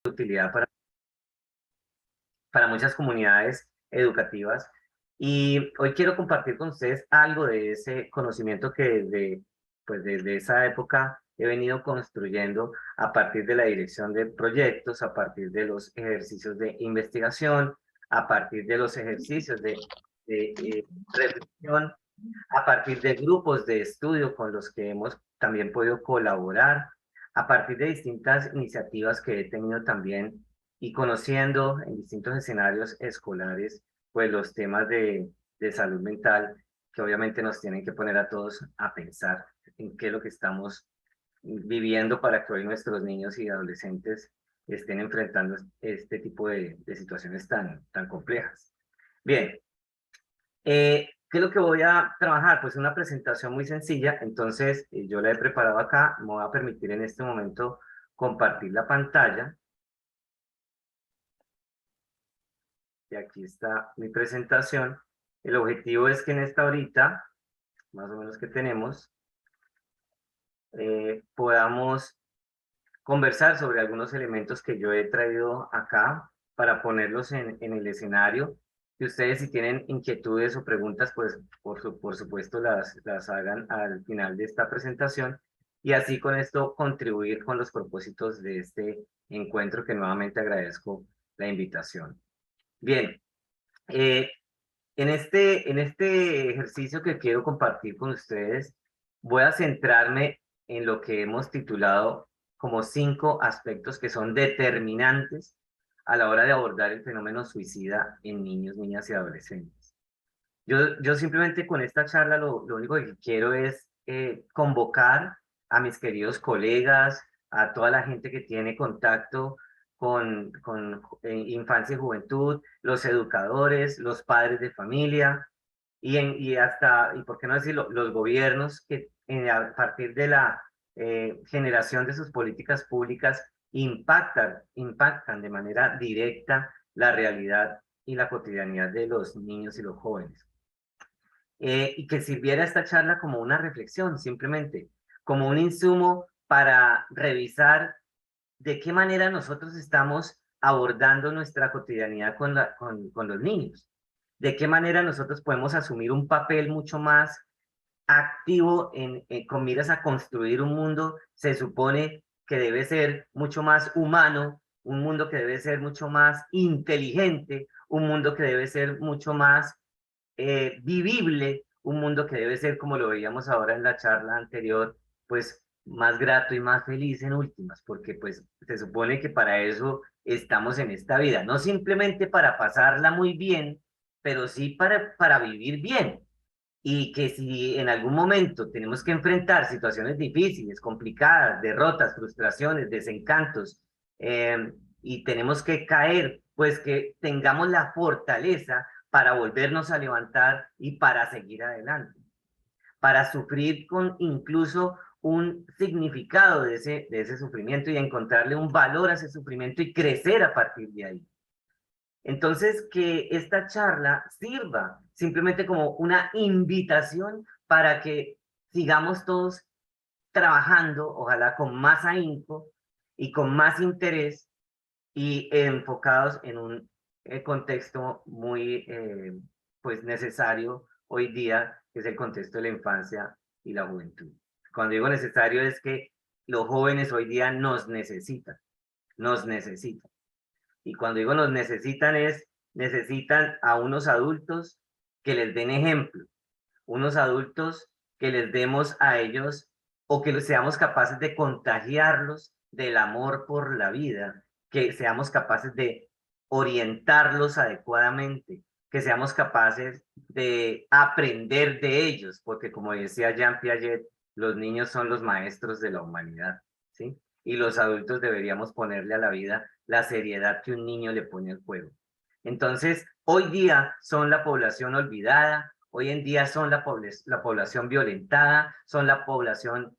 utilidad para muchas comunidades educativas. Y hoy quiero compartir con ustedes algo de ese conocimiento que desde esa época he venido construyendo a partir de la dirección de proyectos, a partir de los ejercicios de investigación, a partir de los ejercicios de reflexión, a partir de grupos de estudio con los que hemos también podido colaborar, a partir de distintas iniciativas que he tenido también y conociendo en distintos escenarios escolares, pues los temas de salud mental que obviamente nos tienen que poner a todos a pensar en qué es lo que estamos viviendo para que hoy nuestros niños y adolescentes estén enfrentando este tipo de situaciones tan complejas. Bien, ¿qué es lo que voy a trabajar? Pues una presentación muy sencilla, entonces yo la he preparado acá, me voy a permitir en este momento compartir la pantalla, y aquí está mi presentación. El objetivo es que en esta horita, más o menos que tenemos, podamos conversar sobre algunos elementos que yo he traído acá para ponerlos en el escenario. Y ustedes si tienen inquietudes o preguntas, pues por supuesto las hagan al final de esta presentación y así con esto contribuir con los propósitos de este encuentro que nuevamente agradezco la invitación. Bien, eh, en este ejercicio que quiero compartir con ustedes, voy a centrarme en lo que hemos titulado como 5 aspectos que son determinantes a la hora de abordar el fenómeno suicida en niños, niñas y adolescentes. Yo simplemente con esta charla lo único que quiero es convocar a mis queridos colegas, a toda la gente que tiene contacto con infancia y juventud, los educadores, los padres de familia y hasta, y por qué no decirlo, los gobiernos que a partir de la generación de sus políticas públicas impactan de manera directa la realidad y la cotidianidad de los niños y los jóvenes. Y que sirviera esta charla como una reflexión, simplemente, como un insumo para revisar de qué manera nosotros estamos abordando nuestra cotidianidad con los niños, de qué manera nosotros podemos asumir un papel mucho más activo con miras a construir un mundo, se supone que debe ser mucho más humano, un mundo que debe ser mucho más inteligente, un mundo que debe ser mucho más vivible, un mundo que debe ser, como lo veíamos ahora en la charla anterior, pues más grato y más feliz en últimas, porque pues se supone que para eso estamos en esta vida, no simplemente para pasarla muy bien, pero sí para vivir bien. Y que si en algún momento tenemos que enfrentar situaciones difíciles, complicadas, derrotas, frustraciones, desencantos, y tenemos que caer, pues que tengamos la fortaleza para volvernos a levantar y para seguir adelante, para sufrir con incluso un significado de ese sufrimiento y encontrarle un valor a ese sufrimiento y crecer a partir de ahí. Entonces, que esta charla sirva simplemente como una invitación para que sigamos todos trabajando, ojalá con más ahínco y con más interés y enfocados en un contexto muy pues necesario hoy día, que es el contexto de la infancia y la juventud. Cuando digo necesario es que los jóvenes hoy día nos necesitan. Y cuando digo nos necesitan es, necesitan a unos adultos que les den ejemplo, unos adultos que les demos a ellos o que seamos capaces de contagiarlos del amor por la vida, que seamos capaces de orientarlos adecuadamente, que seamos capaces de aprender de ellos, porque como decía Jean Piaget, los niños son los maestros de la humanidad, ¿sí? Y los adultos deberíamos ponerle a la vida la seriedad que un niño le pone al juego. Entonces, hoy día son la población olvidada, hoy en día son la población violentada, son la población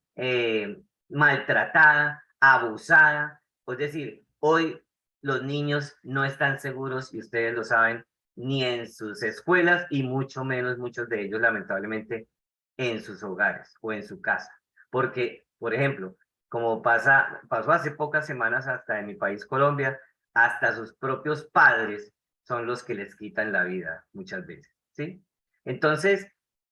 maltratada, abusada. Es decir, hoy los niños no están seguros, y ustedes lo saben, ni en sus escuelas y mucho menos muchos de ellos, lamentablemente, en sus hogares o en su casa. Porque, por ejemplo, como pasó hace pocas semanas hasta en mi país, Colombia, hasta sus propios padres son los que les quitan la vida muchas veces, ¿sí? Entonces,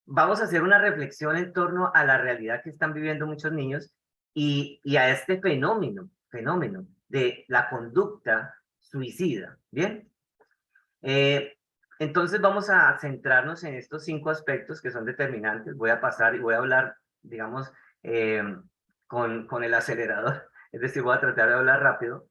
vamos a hacer una reflexión en torno a la realidad que están viviendo muchos niños y a este fenómeno de la conducta suicida, ¿bien? Eh, entonces vamos a centrarnos en estos 5 aspectos que son determinantes. Voy a pasar y voy a hablar, digamos, eh, con el acelerador, es decir, voy a tratar de hablar rápido,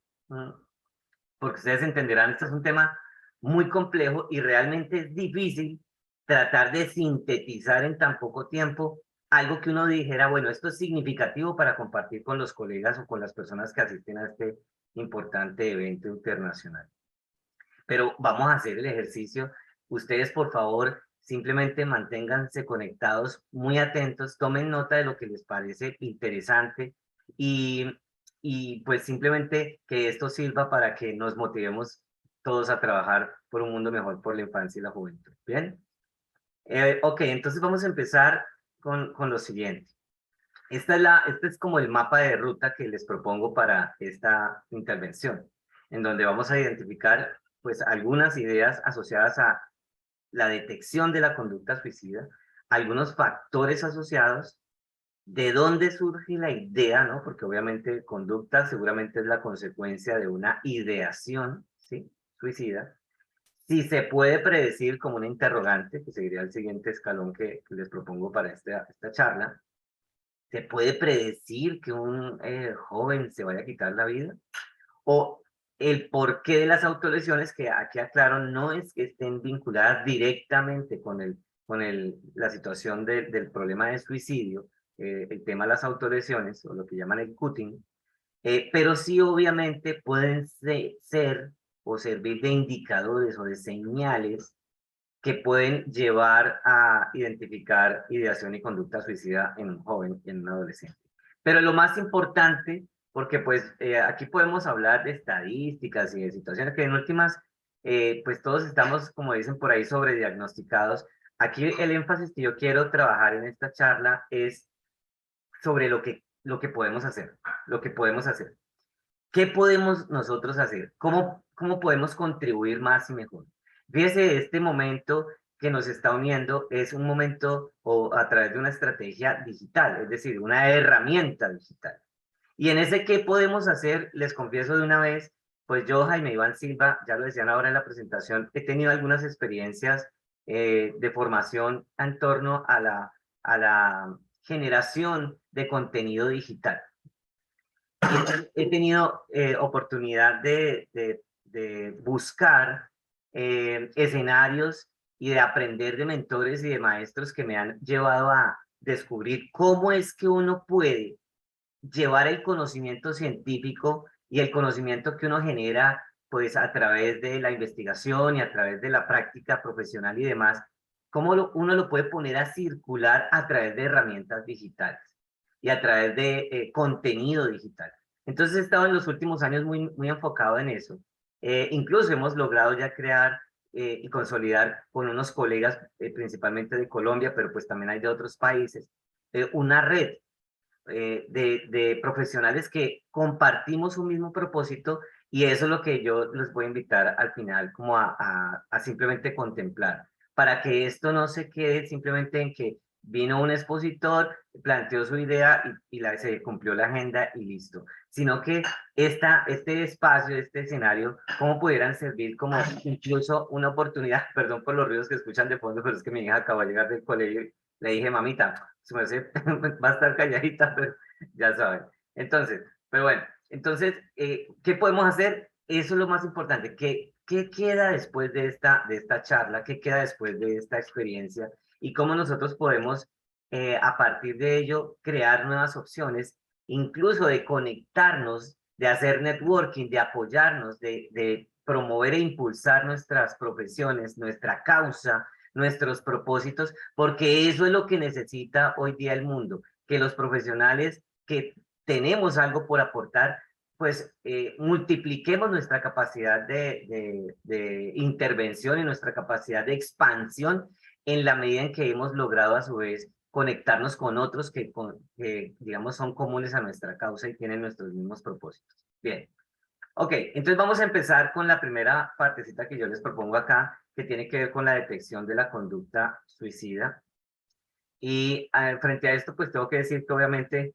porque ustedes entenderán, este es un tema muy complejo y realmente es difícil tratar de sintetizar en tan poco tiempo algo que uno dijera, bueno, esto es significativo para compartir con los colegas o con las personas que asisten a este importante evento internacional. Pero vamos a hacer el ejercicio. Ustedes, por favor, simplemente manténganse conectados, muy atentos, tomen nota de lo que les parece interesante y, y pues simplemente que esto sirva para que nos motivemos todos a trabajar por un mundo mejor por la infancia y la juventud. ¿Bien? Ok, entonces vamos a empezar con lo siguiente. Este es como el mapa de ruta que les propongo para esta intervención, en donde vamos a identificar pues algunas ideas asociadas a la detección de la conducta suicida, algunos factores asociados, de dónde surge la idea, ¿no? Porque obviamente conducta seguramente es la consecuencia de una ideación, ¿sí? Suicida. Si se puede predecir como una interrogante, que sería el siguiente escalón que les propongo para esta charla, ¿se puede predecir que un joven se vaya a quitar la vida? O el porqué de las autolesiones, que aquí aclaro, no es que estén vinculadas directamente la situación del problema de suicidio, el tema de las autolesiones, o lo que llaman el cutting, pero sí obviamente pueden ser o servir de indicadores o de señales que pueden llevar a identificar ideación y conducta suicida en un joven y en un adolescente. Pero lo más importante, porque pues aquí podemos hablar de estadísticas y de situaciones que en últimas, pues todos estamos, como dicen por ahí, sobrediagnosticados. Aquí el énfasis que yo quiero trabajar en esta charla es sobre lo que podemos hacer, lo que podemos hacer. ¿Qué podemos nosotros hacer? ¿Cómo podemos contribuir más y mejor? Fíjese, este momento que nos está uniendo es un momento o a través de una estrategia digital, es decir, una herramienta digital. Y en ese qué podemos hacer, les confieso de una vez, pues yo, Jaime Iván Silva, ya lo decían ahora en la presentación, he tenido algunas experiencias de formación en torno a la generación de contenido digital. He tenido oportunidad de buscar escenarios y de aprender de mentores y de maestros que me han llevado a descubrir cómo es que uno puede llevar el conocimiento científico y el conocimiento que uno genera pues a través de la investigación y a través de la práctica profesional y demás, cómo uno lo puede poner a circular a través de herramientas digitales y a través de contenido digital. Entonces he estado en los últimos años muy enfocado en eso. Incluso hemos logrado ya crear y consolidar con unos colegas, principalmente de Colombia, pero pues también hay de otros países, una red de profesionales que compartimos un mismo propósito y eso es lo que yo les voy a invitar al final como a simplemente contemplar, para que esto no se quede simplemente en que vino un expositor, planteó su idea se cumplió la agenda y listo, sino que este espacio, este escenario, cómo pudieran servir como incluso una oportunidad, perdón por los ruidos que escuchan de fondo, pero es que mi hija acaba de llegar del colegio y le dije, mamita, su merced va a estar calladita, pero ya saben. Entonces, pero bueno, entonces, ¿qué podemos hacer? Eso es lo más importante. ¿Qué queda después de esta charla? ¿Qué queda después de esta experiencia? Y cómo nosotros podemos, a partir de ello, crear nuevas opciones, incluso de conectarnos, de hacer networking, de apoyarnos, de promover e impulsar nuestras profesiones, nuestra causa, nuestros propósitos, porque eso es lo que necesita hoy día el mundo, que los profesionales que tenemos algo por aportar, pues multipliquemos nuestra capacidad de intervención y nuestra capacidad de expansión en la medida en que hemos logrado a su vez conectarnos con otros que, digamos, son comunes a nuestra causa y tienen nuestros mismos propósitos. Bien. Ok, entonces vamos a empezar con la primera partecita que yo les propongo acá, que tiene que ver con la detección de la conducta suicida. Y frente a esto, pues tengo que decir que obviamente,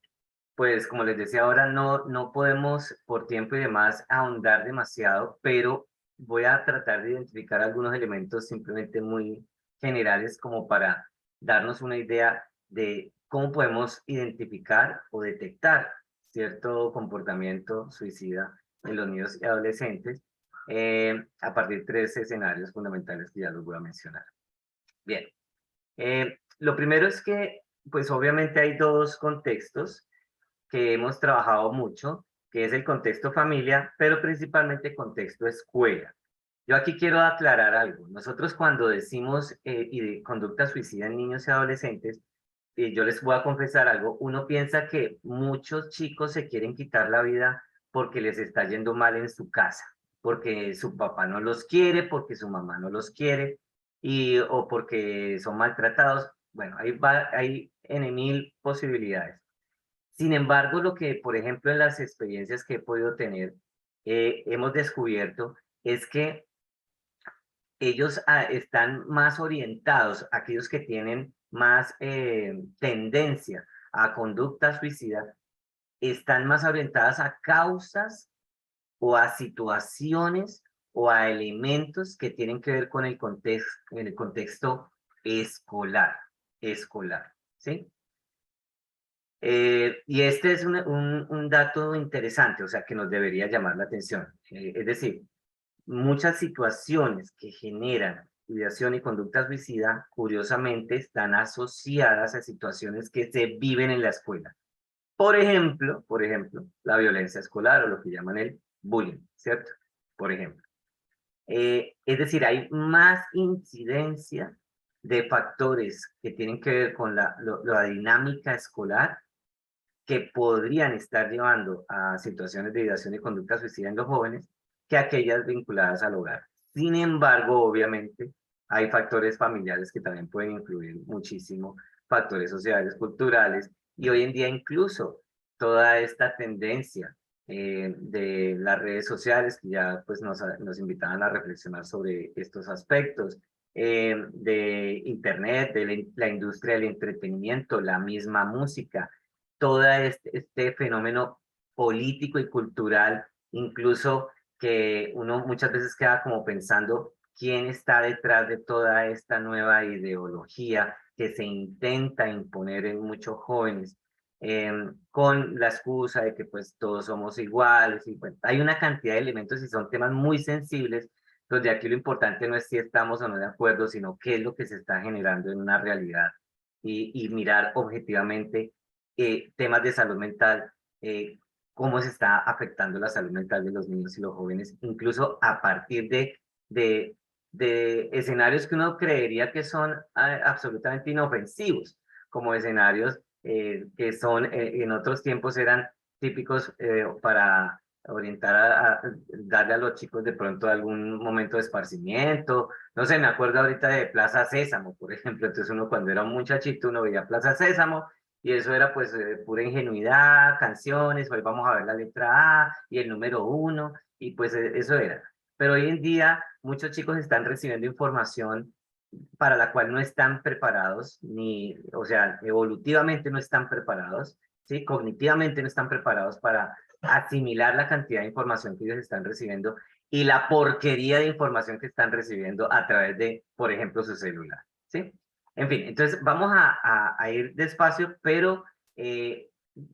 pues como les decía ahora, no podemos por tiempo y demás ahondar demasiado, pero voy a tratar de identificar algunos elementos simplemente muy generales como para darnos una idea de cómo podemos identificar o detectar cierto comportamiento suicida en los niños y adolescentes a partir de tres escenarios fundamentales que ya los voy a mencionar. Bien. Lo primero es que, pues obviamente hay dos contextos que hemos trabajado mucho, que es el contexto familia, pero principalmente el contexto escuela. Yo aquí quiero aclarar algo. Nosotros cuando decimos y de conducta suicida en niños y adolescentes, yo les voy a confesar algo, uno piensa que muchos chicos se quieren quitar la vida porque les está yendo mal en su casa, porque su papá no los quiere, porque su mamá no los quiere, o porque son maltratados. Bueno, hay en mil posibilidades. Sin embargo, lo que, por ejemplo, en las experiencias que he podido tener, hemos descubierto es que ellos están más orientados, aquellos que tienen más tendencia a conducta suicida, están más orientadas a causas o a situaciones o a elementos que tienen que ver con en el contexto escolar, ¿sí? Y este es un dato interesante, o sea, que nos debería llamar la atención. Es decir, muchas situaciones que generan ideación y conducta suicida, curiosamente, están asociadas a situaciones que se viven en la escuela. Por ejemplo, la violencia escolar o lo que llaman el bullying, ¿cierto? Por ejemplo. Es decir, hay más incidencia de factores que tienen que ver con la dinámica escolar que podrían estar llevando a situaciones de ideación y conducta suicida en los jóvenes que aquellas vinculadas al hogar. Sin embargo, obviamente, hay factores familiares que también pueden influir muchísimo, factores sociales, culturales, y hoy en día incluso toda esta tendencia de las redes sociales, que ya pues nos invitaban a reflexionar sobre estos aspectos, de Internet, de la industria del entretenimiento, la misma música, todo este fenómeno político y cultural, incluso que uno muchas veces queda como pensando quién está detrás de toda esta nueva ideología que se intenta imponer en muchos jóvenes, con la excusa de que pues todos somos iguales. Y bueno, hay una cantidad de elementos y son temas muy sensibles, donde aquí lo importante no es si estamos o no de acuerdo, sino qué es lo que se está generando en una realidad y mirar objetivamente temas de salud mental, cómo se está afectando la salud mental de los niños y los jóvenes, incluso a partir de, de escenarios que uno creería que son absolutamente inofensivos, como escenarios que son, en otros tiempos eran típicos para orientar darle a los chicos de pronto algún momento de esparcimiento. No sé, me acuerdo ahorita de Plaza Sésamo, por ejemplo. Entonces uno cuando era un muchachito, uno veía Plaza Sésamo y eso era pues pura ingenuidad, canciones, hoy vamos a ver la letra A y el número uno, y pues eso era. Pero hoy en día muchos chicos están recibiendo información para la cual no están preparados, ni, o sea, evolutivamente no están preparados, ¿sí? Cognitivamente no están preparados para asimilar la cantidad de información que ellos están recibiendo y la porquería de información que están recibiendo a través de, por ejemplo, su celular, ¿sí? En fin, entonces vamos a ir despacio, pero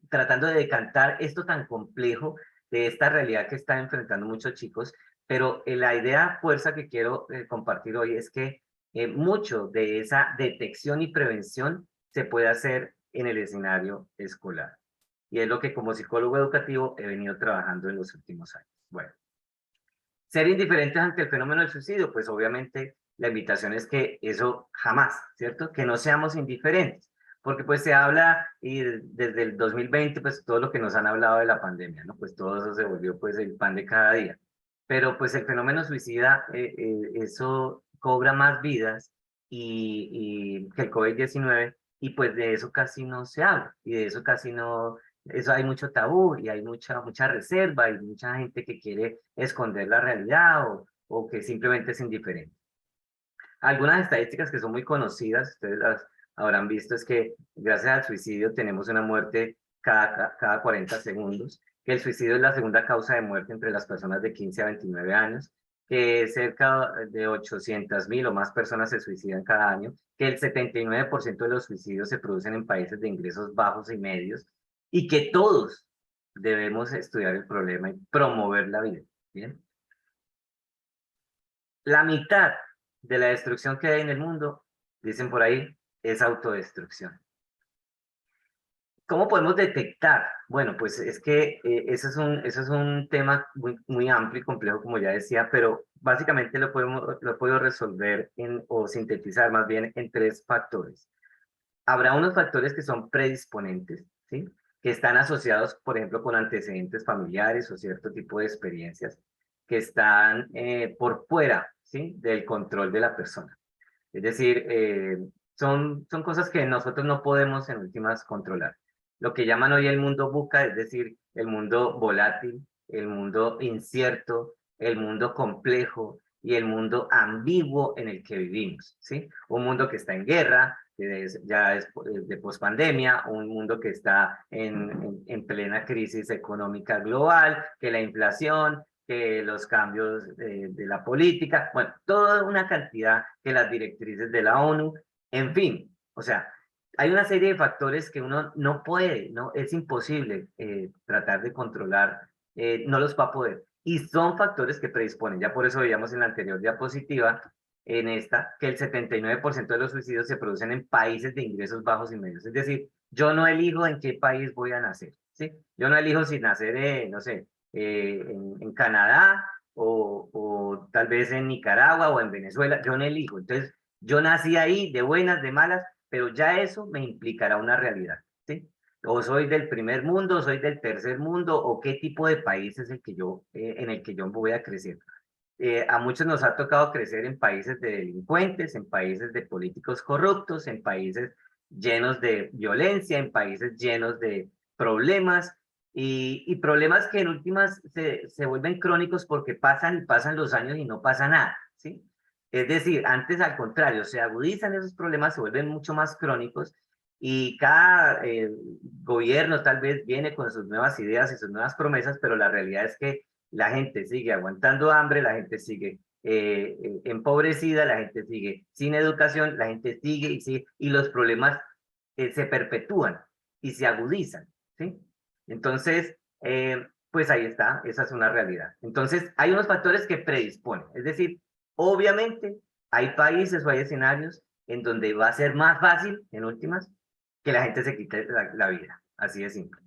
tratando de decantar esto tan complejo de esta realidad que están enfrentando muchos chicos, pero la idea fuerza que quiero compartir hoy es que mucho de esa detección y prevención se puede hacer en el escenario escolar. Y es lo que como psicólogo educativo he venido trabajando en los últimos años. Bueno, ser indiferentes ante el fenómeno del suicidio, pues obviamente la invitación es que eso jamás, ¿cierto? Que no seamos indiferentes, porque pues se habla y desde el 2020, pues todo lo que nos han hablado de la pandemia, ¿no? Pues todo eso se volvió pues el pan de cada día. Pero pues el fenómeno suicida, eso cobra más vidas y que el COVID-19 y pues de eso casi no se habla, y de eso casi no, eso hay mucho tabú, y hay mucha reserva, y mucha gente que quiere esconder la realidad, o que simplemente es indiferente. Algunas estadísticas que son muy conocidas, ustedes las habrán visto, es que gracias al suicidio tenemos una muerte cada 40 segundos, que el suicidio es la segunda causa de muerte entre las personas de 15 a 29 años, que cerca de 800.000 o más personas se suicidan cada año, que el 79% de los suicidios se producen en países de ingresos bajos y medios, y que todos debemos estudiar el problema y promover la vida. ¿Bien? La mitad de la destrucción que hay en el mundo, dicen por ahí, es autodestrucción. ¿Cómo podemos detectar? Bueno, pues es que eso es un tema muy amplio y complejo, como ya decía, pero básicamente lo puedo resolver o sintetizar más bien en tres factores. Habrá unos factores que son predisponentes, ¿sí? Que están asociados, por ejemplo, con antecedentes familiares o cierto tipo de experiencias que están por fuera, ¿sí? Del control de la persona. Es decir, son cosas que nosotros no podemos en últimas controlar. Lo que llaman hoy el mundo VUCA, es decir, el mundo volátil, el mundo incierto, el mundo complejo y el mundo ambiguo en el que vivimos, ¿sí? Un mundo que está en guerra, ya es de pospandemia, un mundo que está en plena crisis económica global, que la inflación, que los cambios de la política, bueno, toda una cantidad que las directrices de la ONU, en fin, o sea, hay una serie de factores que uno no puede, no, es imposible tratar de controlar, no los va a poder. Y son factores que predisponen, ya por eso veíamos en la anterior diapositiva, en esta, que el 79% de los suicidios se producen en países de ingresos bajos y medios. Es decir, yo no elijo en qué país voy a nacer, ¿sí? Yo no elijo si nacer, no sé, en Canadá o tal vez en Nicaragua o en Venezuela, yo no elijo. Entonces, yo nací ahí de buenas, de malas, pero ya eso me implicará una realidad, ¿sí? O soy del primer mundo, soy del tercer mundo, o qué tipo de país es el que en el que yo voy a crecer. A muchos nos ha tocado crecer en países de delincuentes, en países de políticos corruptos, en países llenos de violencia, en países llenos de problemas y problemas que en últimas se vuelven crónicos porque pasan y pasan los años y no pasa nada, ¿sí? Es decir, antes al contrario, se agudizan esos problemas, se vuelven mucho más crónicos y cada gobierno tal vez viene con sus nuevas ideas y sus nuevas promesas, pero la realidad es que la gente sigue aguantando hambre, la gente sigue empobrecida, la gente sigue sin educación, la gente sigue y sigue, y los problemas se perpetúan y se agudizan, ¿sí? Entonces, pues ahí está, esa es una realidad. Entonces, hay unos factores que predisponen, es decir, obviamente hay países o hay escenarios en donde va a ser más fácil, en últimas, que la gente se quite la vida, así de simple.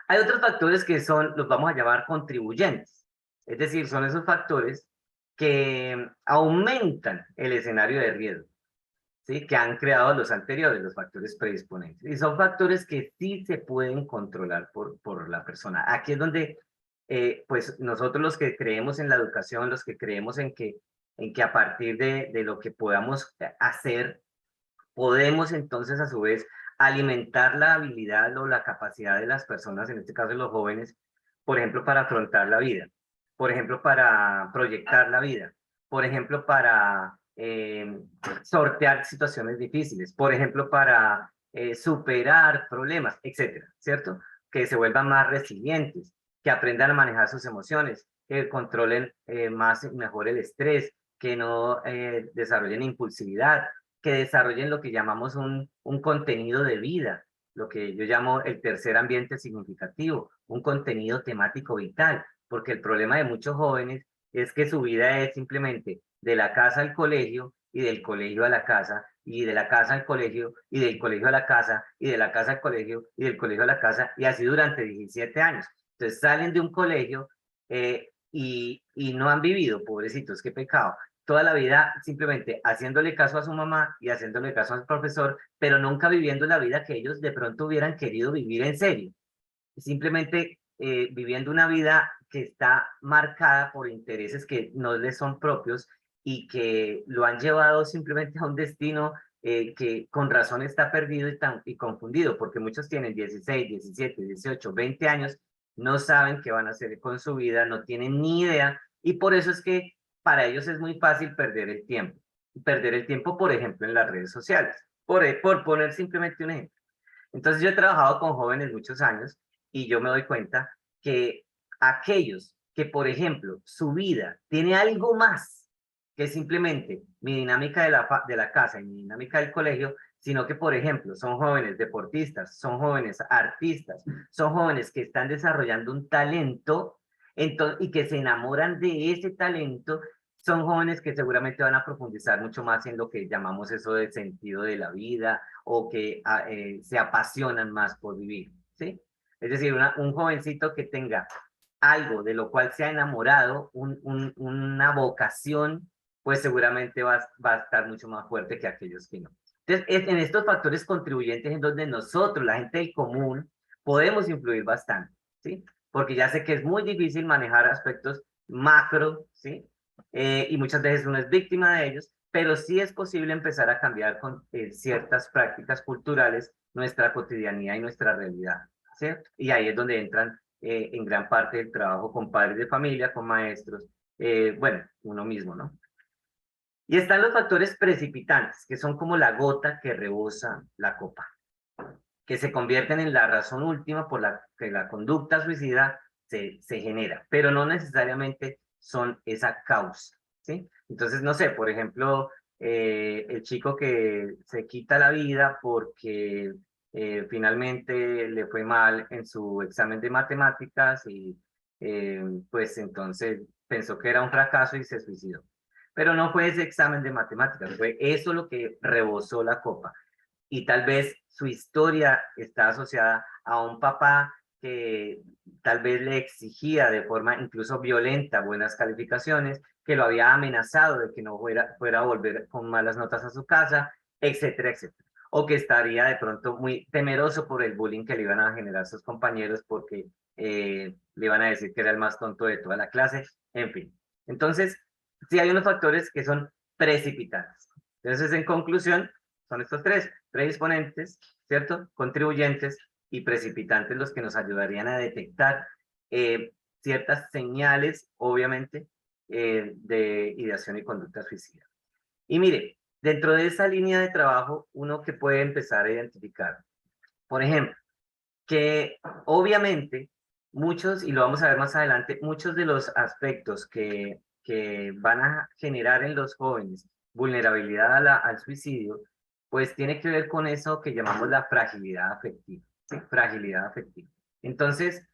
Hay otros factores que son, los vamos a llamar contribuyentes, es decir, son esos factores que aumentan el escenario de riesgo, ¿sí? Que han creado los anteriores, los factores predisponentes. Y son factores que sí se pueden controlar por la persona. Aquí es donde, pues nosotros los que creemos en la educación, los que creemos en que a partir de lo que podamos hacer, podemos entonces a su vez alimentar la habilidad o la capacidad de las personas, en este caso de los jóvenes, por ejemplo, para afrontar la vida, por ejemplo, para proyectar la vida, por ejemplo, para sortear situaciones difíciles, por ejemplo, para superar problemas, etcétera, ¿cierto? Que se vuelvan más resilientes, que aprendan a manejar sus emociones, que controlen más y mejor el estrés, que no desarrollen impulsividad, que desarrollen lo que llamamos un contenido de vida, lo que yo llamo el tercer ambiente significativo, un contenido temático vital, porque el problema de muchos jóvenes es que su vida es simplemente de la casa al colegio y del colegio a la casa y de la casa al colegio y del colegio a la casa y de la casa al colegio y del colegio a la casa y así durante 17 años. Entonces salen de un colegio y no han vivido, pobrecitos, qué pecado, toda la vida simplemente haciéndole caso a su mamá y haciéndole caso al profesor, pero nunca viviendo la vida que ellos de pronto hubieran querido vivir en serio. Simplemente viviendo una vida que está marcada por intereses que no les son propios y que lo han llevado simplemente a un destino que con razón está perdido y confundido, porque muchos tienen 16, 17, 18, 20 años, no saben qué van a hacer con su vida, no tienen ni idea, y por eso es que para ellos es muy fácil perder el tiempo. Perder el tiempo, por ejemplo, en las redes sociales, por poner simplemente un ejemplo. Entonces yo he trabajado con jóvenes muchos años y yo me doy cuenta que aquellos que, por ejemplo, su vida tiene algo más que simplemente mi dinámica de la casa y mi dinámica del colegio, sino que, por ejemplo, son jóvenes deportistas, son jóvenes artistas, son jóvenes que están desarrollando un talento y que se enamoran de ese talento, son jóvenes que seguramente van a profundizar mucho más en lo que llamamos eso del sentido de la vida, o que se apasionan más por vivir, ¿sí? Es decir, un jovencito que tenga algo de lo cual se ha enamorado, una vocación, pues seguramente va a estar mucho más fuerte que aquellos que no. Entonces, es en estos factores contribuyentes en donde nosotros, la gente del común, podemos influir bastante, ¿sí? Porque ya sé que es muy difícil manejar aspectos macro, ¿sí? Y muchas veces uno es víctima de ellos, pero sí es posible empezar a cambiar con ciertas prácticas culturales nuestra cotidianidad y nuestra realidad, ¿cierto? Y ahí es donde entran en gran parte el trabajo con padres de familia, con maestros, bueno, uno mismo, ¿no? Y están los factores precipitantes, que son como la gota que rebosa la copa, que se convierten en la razón última por la que la conducta suicida se genera, pero no necesariamente son esa causa, ¿sí? Entonces, no sé, por ejemplo, el chico que se quita la vida porque finalmente le fue mal en su examen de matemáticas y pues entonces pensó que era un fracaso y se suicidó. Pero no fue ese examen de matemáticas, fue eso lo que rebosó la copa, y tal vez su historia está asociada a un papá que tal vez le exigía de forma incluso violenta buenas calificaciones, que lo había amenazado de que no fuera a volver con malas notas a su casa, etcétera, etcétera. O que estaría de pronto muy temeroso por el bullying que le iban a generar sus compañeros porque le iban a decir que era el más tonto de toda la clase, en fin. Entonces, sí hay unos factores que son precipitantes. Entonces, en conclusión, son estos tres predisponentes, ¿cierto? Contribuyentes y precipitantes los que nos ayudarían a detectar eh, ciertas señales, obviamente, de ideación y conducta suicida. Y mire, dentro de esa línea de trabajo, uno que puede empezar a identificar, por ejemplo, que obviamente muchos, y lo vamos a ver más adelante, muchos de los aspectos que van a generar en los jóvenes vulnerabilidad al suicidio, pues tiene que ver con eso que llamamos la fragilidad afectiva, ¿sí? Fragilidad afectiva. Entonces,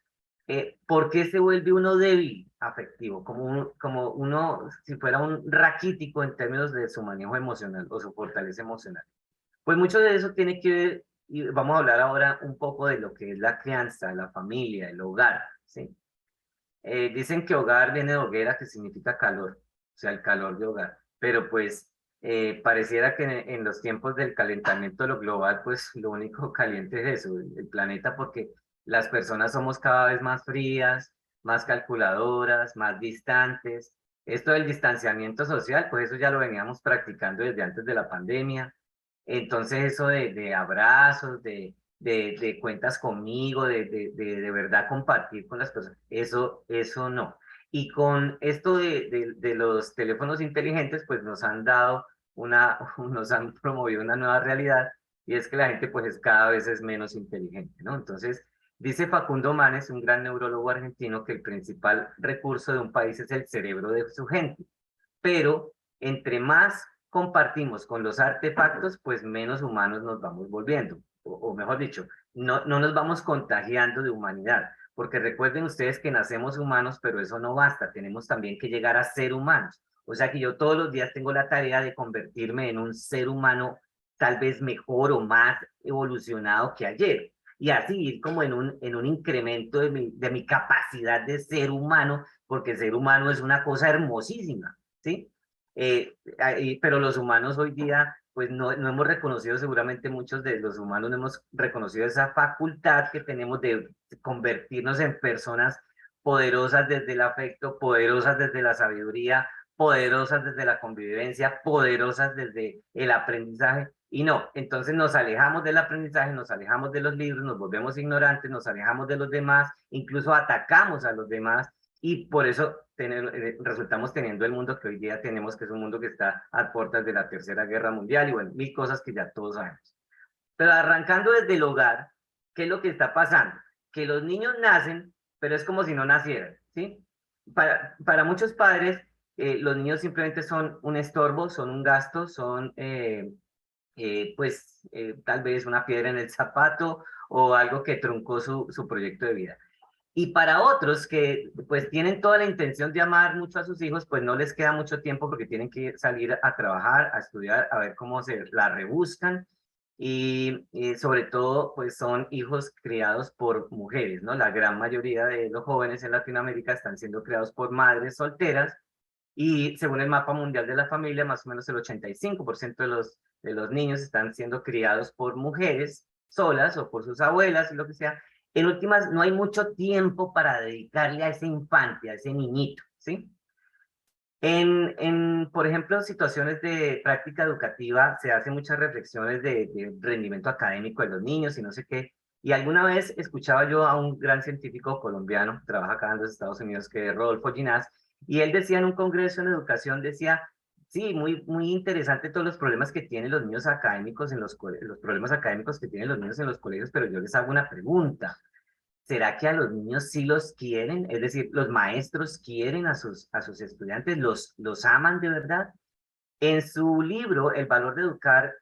¿por qué se vuelve uno débil afectivo? Como uno, si fuera un raquítico en términos de su manejo emocional o su fortaleza emocional. Pues mucho de eso tiene que ver, y vamos a hablar ahora un poco de lo que es la crianza, la familia, el hogar, ¿sí? Dicen que hogar viene de hoguera, que significa calor, o sea, el calor de hogar, pero pues pareciera que en los tiempos del calentamiento de lo global, pues lo único caliente es eso, el planeta, porque las personas somos cada vez más frías, más calculadoras, más distantes. Esto del distanciamiento social, pues eso ya lo veníamos practicando desde antes de la pandemia. Entonces eso de abrazos, de cuentas conmigo, de verdad compartir con las personas, eso no. Y con esto de los teléfonos inteligentes, pues nos han dado nos han promovido una nueva realidad, y es que la gente pues cada vez es menos inteligente, ¿no? Entonces, dice Facundo Manes, un gran neurólogo argentino, que el principal recurso de un país es el cerebro de su gente, pero entre más compartimos con los artefactos, pues menos humanos nos vamos volviendo, o mejor dicho, no nos vamos contagiando de humanidad, porque recuerden ustedes que nacemos humanos, pero eso no basta, tenemos también que llegar a ser humanos. O sea que yo todos los días tengo la tarea de convertirme en un ser humano tal vez mejor o más evolucionado que ayer. Y así ir como en un incremento de mi capacidad de ser humano, porque ser humano es una cosa hermosísima. ¿Sí? Pero los humanos hoy día, pues no hemos reconocido, seguramente muchos de los humanos no hemos reconocido esa facultad que tenemos de convertirnos en personas poderosas desde el afecto, poderosas desde la sabiduría, poderosas desde la convivencia, poderosas desde el aprendizaje. Y no, entonces nos alejamos del aprendizaje, nos alejamos de los libros, nos volvemos ignorantes, nos alejamos de los demás, incluso atacamos a los demás y por eso resultamos teniendo el mundo que hoy día tenemos, que es un mundo que está a puertas de la Tercera Guerra Mundial y bueno, mil cosas que ya todos sabemos. Pero arrancando desde el hogar, ¿qué es lo que está pasando? Que los niños nacen, pero es como si no nacieran, ¿sí? Para muchos padres, los niños simplemente son un estorbo, son un gasto, son tal vez una piedra en el zapato o algo que truncó su proyecto de vida. Y para otros que pues tienen toda la intención de amar mucho a sus hijos, pues no les queda mucho tiempo porque tienen que salir a trabajar, a estudiar, a ver cómo se la rebuscan. Y sobre todo, pues son hijos criados por mujeres, ¿no? La gran mayoría de los jóvenes en Latinoamérica están siendo criados por madres solteras y según el mapa mundial de la familia, más o menos el 85% de los niños están siendo criados por mujeres solas o por sus abuelas y lo que sea. En últimas, no hay mucho tiempo para dedicarle a ese infante, a ese niñito, ¿sí? Por ejemplo, situaciones de práctica educativa, se hacen muchas reflexiones de rendimiento académico de los niños y no sé qué. Y alguna vez escuchaba yo a un gran científico colombiano, trabaja acá en los Estados Unidos, que es Rodolfo Ginás, y él decía en un congreso en educación, decía, sí, muy interesante todos los problemas que tienen los niños académicos en los problemas académicos que tienen los niños en los colegios, pero yo les hago una pregunta. ¿Será que a los niños sí los quieren? Es decir, los maestros quieren a sus estudiantes, los aman de verdad. En su libro, El valor de educar,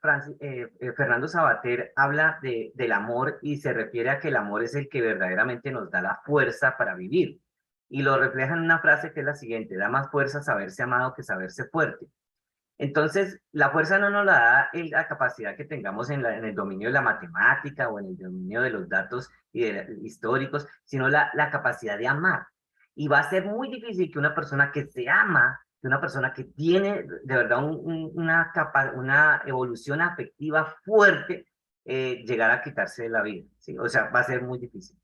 Fernando Sabater habla del amor y se refiere a que el amor es el que verdaderamente nos da la fuerza para vivir. Y lo refleja en una frase que es la siguiente, da más fuerza saberse amado que saberse fuerte. Entonces, la fuerza no nos la da la capacidad que tengamos en el dominio de la matemática o en el dominio de los datos históricos, sino la capacidad de amar. Y va a ser muy difícil que una persona que se ama, que una persona que tiene de verdad una evolución afectiva fuerte, llegar a quitarse de la vida, ¿sí? O sea, va a ser muy difícil.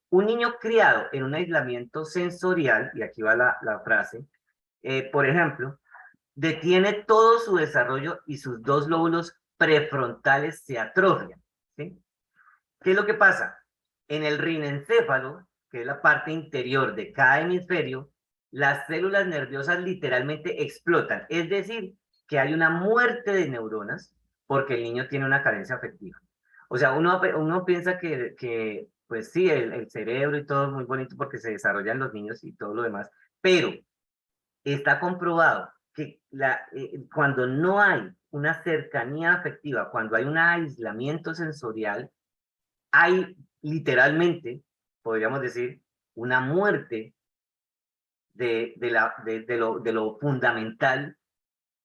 Un niño criado en un aislamiento sensorial, y aquí va la frase, por ejemplo, detiene todo su desarrollo y sus dos lóbulos prefrontales se atrofian, ¿sí? ¿Qué es lo que pasa? En el rinencéfalo, que es la parte interior de cada hemisferio, las células nerviosas literalmente explotan, es decir, que hay una muerte de neuronas porque el niño tiene una carencia afectiva. O sea, uno piensa que pues sí, el cerebro y todo es muy bonito porque se desarrollan los niños y todo lo demás, pero está comprobado que cuando no hay una cercanía afectiva, cuando hay un aislamiento sensorial, hay literalmente, podríamos decir, una muerte de lo fundamental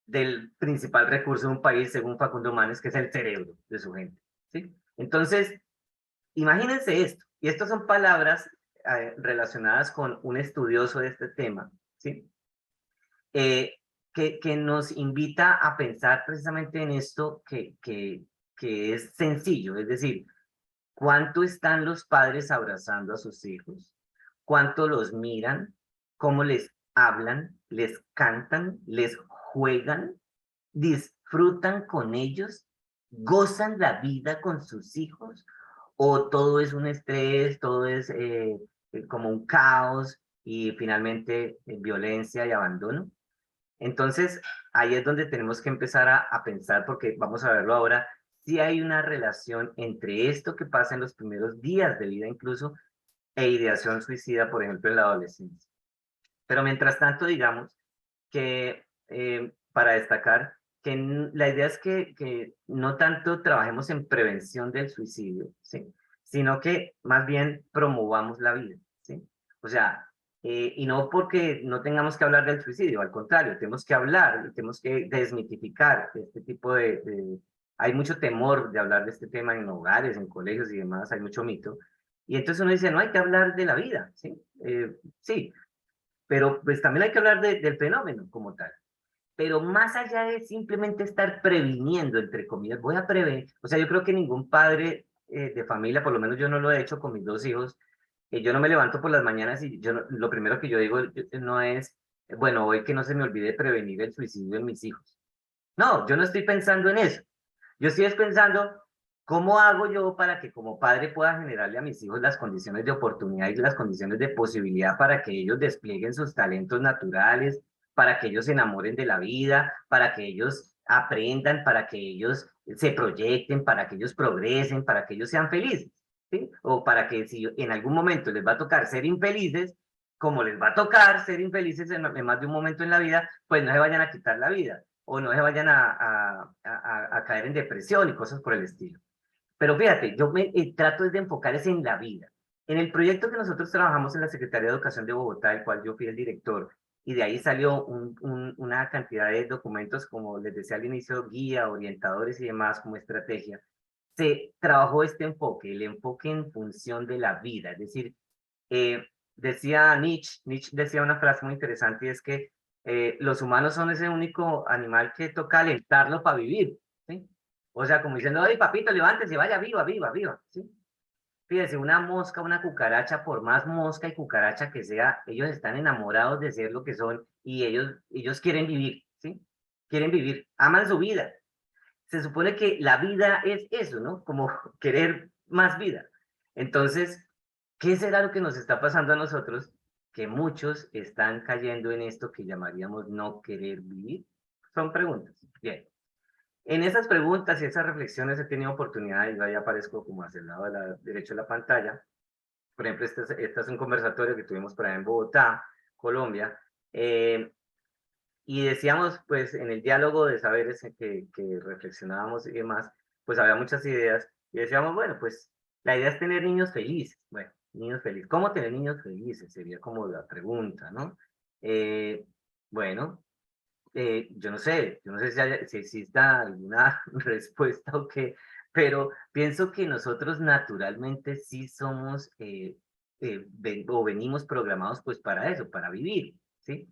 del principal recurso de un país, según Facundo Manes, que es el cerebro de su gente. ¿Sí? Entonces, imagínense esto, y estas son palabras relacionadas con un estudioso de este tema, ¿sí? eh, que nos invita a pensar precisamente en esto que es sencillo, es decir, cuánto están los padres abrazando a sus hijos, cuánto los miran, cómo les hablan, les cantan, les juegan, disfrutan con ellos, gozan la vida con sus hijos, o todo es un estrés, todo es como un caos y finalmente violencia y abandono. Entonces, ahí es donde tenemos que empezar a pensar, porque vamos a verlo ahora, si hay una relación entre esto que pasa en los primeros días de vida incluso, e ideación suicida, por ejemplo, en la adolescencia. Pero mientras tanto, digamos que, para destacar, que la idea es que no tanto trabajemos en prevención del suicidio, ¿sí? Sino que más bien promovamos la vida, ¿sí? O sea, y no porque no tengamos que hablar del suicidio, al contrario, tenemos que hablar, tenemos que desmitificar este tipo Hay mucho temor de hablar de este tema en hogares, en colegios y demás, hay mucho mito. Y entonces uno dice, no hay que hablar de la vida, ¿sí? Sí, pero pues también hay que hablar del fenómeno como tal. Pero más allá de simplemente estar previniendo, entre comillas, voy a prever, o sea, yo creo que ningún padre de familia, por lo menos yo no lo he hecho con mis dos hijos, yo no me levanto por las mañanas y lo primero que yo digo no es, bueno, hoy que no se me olvide prevenir el suicidio en mis hijos. No, yo no estoy pensando en eso. Yo estoy pensando, ¿cómo hago yo para que como padre pueda generarle a mis hijos las condiciones de oportunidad y las condiciones de posibilidad para que ellos desplieguen sus talentos naturales, para que ellos se enamoren de la vida, para que ellos aprendan, para que ellos se proyecten, para que ellos progresen, para que ellos sean felices? ¿Sí? O para que si en algún momento les va a tocar ser infelices, como les va a tocar ser infelices en más de un momento en la vida, pues no se vayan a quitar la vida o no se vayan a caer en depresión y cosas por el estilo. Pero fíjate, yo me trato de enfocar es en la vida. En el proyecto que nosotros trabajamos en la Secretaría de Educación de Bogotá, del cual yo fui el director, y de ahí salió una cantidad de documentos, como les decía al inicio, guía, orientadores y demás como estrategia, se trabajó este enfoque, el enfoque en función de la vida. Es decir, eh, decía Nietzsche decía una frase muy interesante y es que los humanos son ese único animal que toca alentarlo para vivir, ¿sí? O sea, como diciendo, ay, papito, levántese, vaya, viva, viva, viva, ¿sí? Fíjese, una mosca, una cucaracha, por más mosca y cucaracha que sea, ellos están enamorados de ser lo que son y ellos quieren vivir, ¿sí? Quieren vivir, aman su vida. Se supone que la vida es eso, ¿no? Como querer más vida. Entonces, ¿qué será lo que nos está pasando a nosotros? Que muchos están cayendo en esto que llamaríamos no querer vivir. Son preguntas. Bien. En esas preguntas y esas reflexiones he tenido oportunidad, y yo ahí aparezco como hacia el lado derecho de la pantalla. Por ejemplo, este es un conversatorio que tuvimos por ahí en Bogotá, Colombia, y decíamos, pues, en el diálogo de saberes que reflexionábamos y demás, pues había muchas ideas, y decíamos, bueno, pues, la idea es tener niños felices. Bueno, niños felices. ¿Cómo tener niños felices? Sería como la pregunta, ¿no? Eh, bueno, yo no sé si exista alguna respuesta o qué, pero pienso que nosotros naturalmente sí somos o venimos programados pues para eso, para vivir, ¿sí?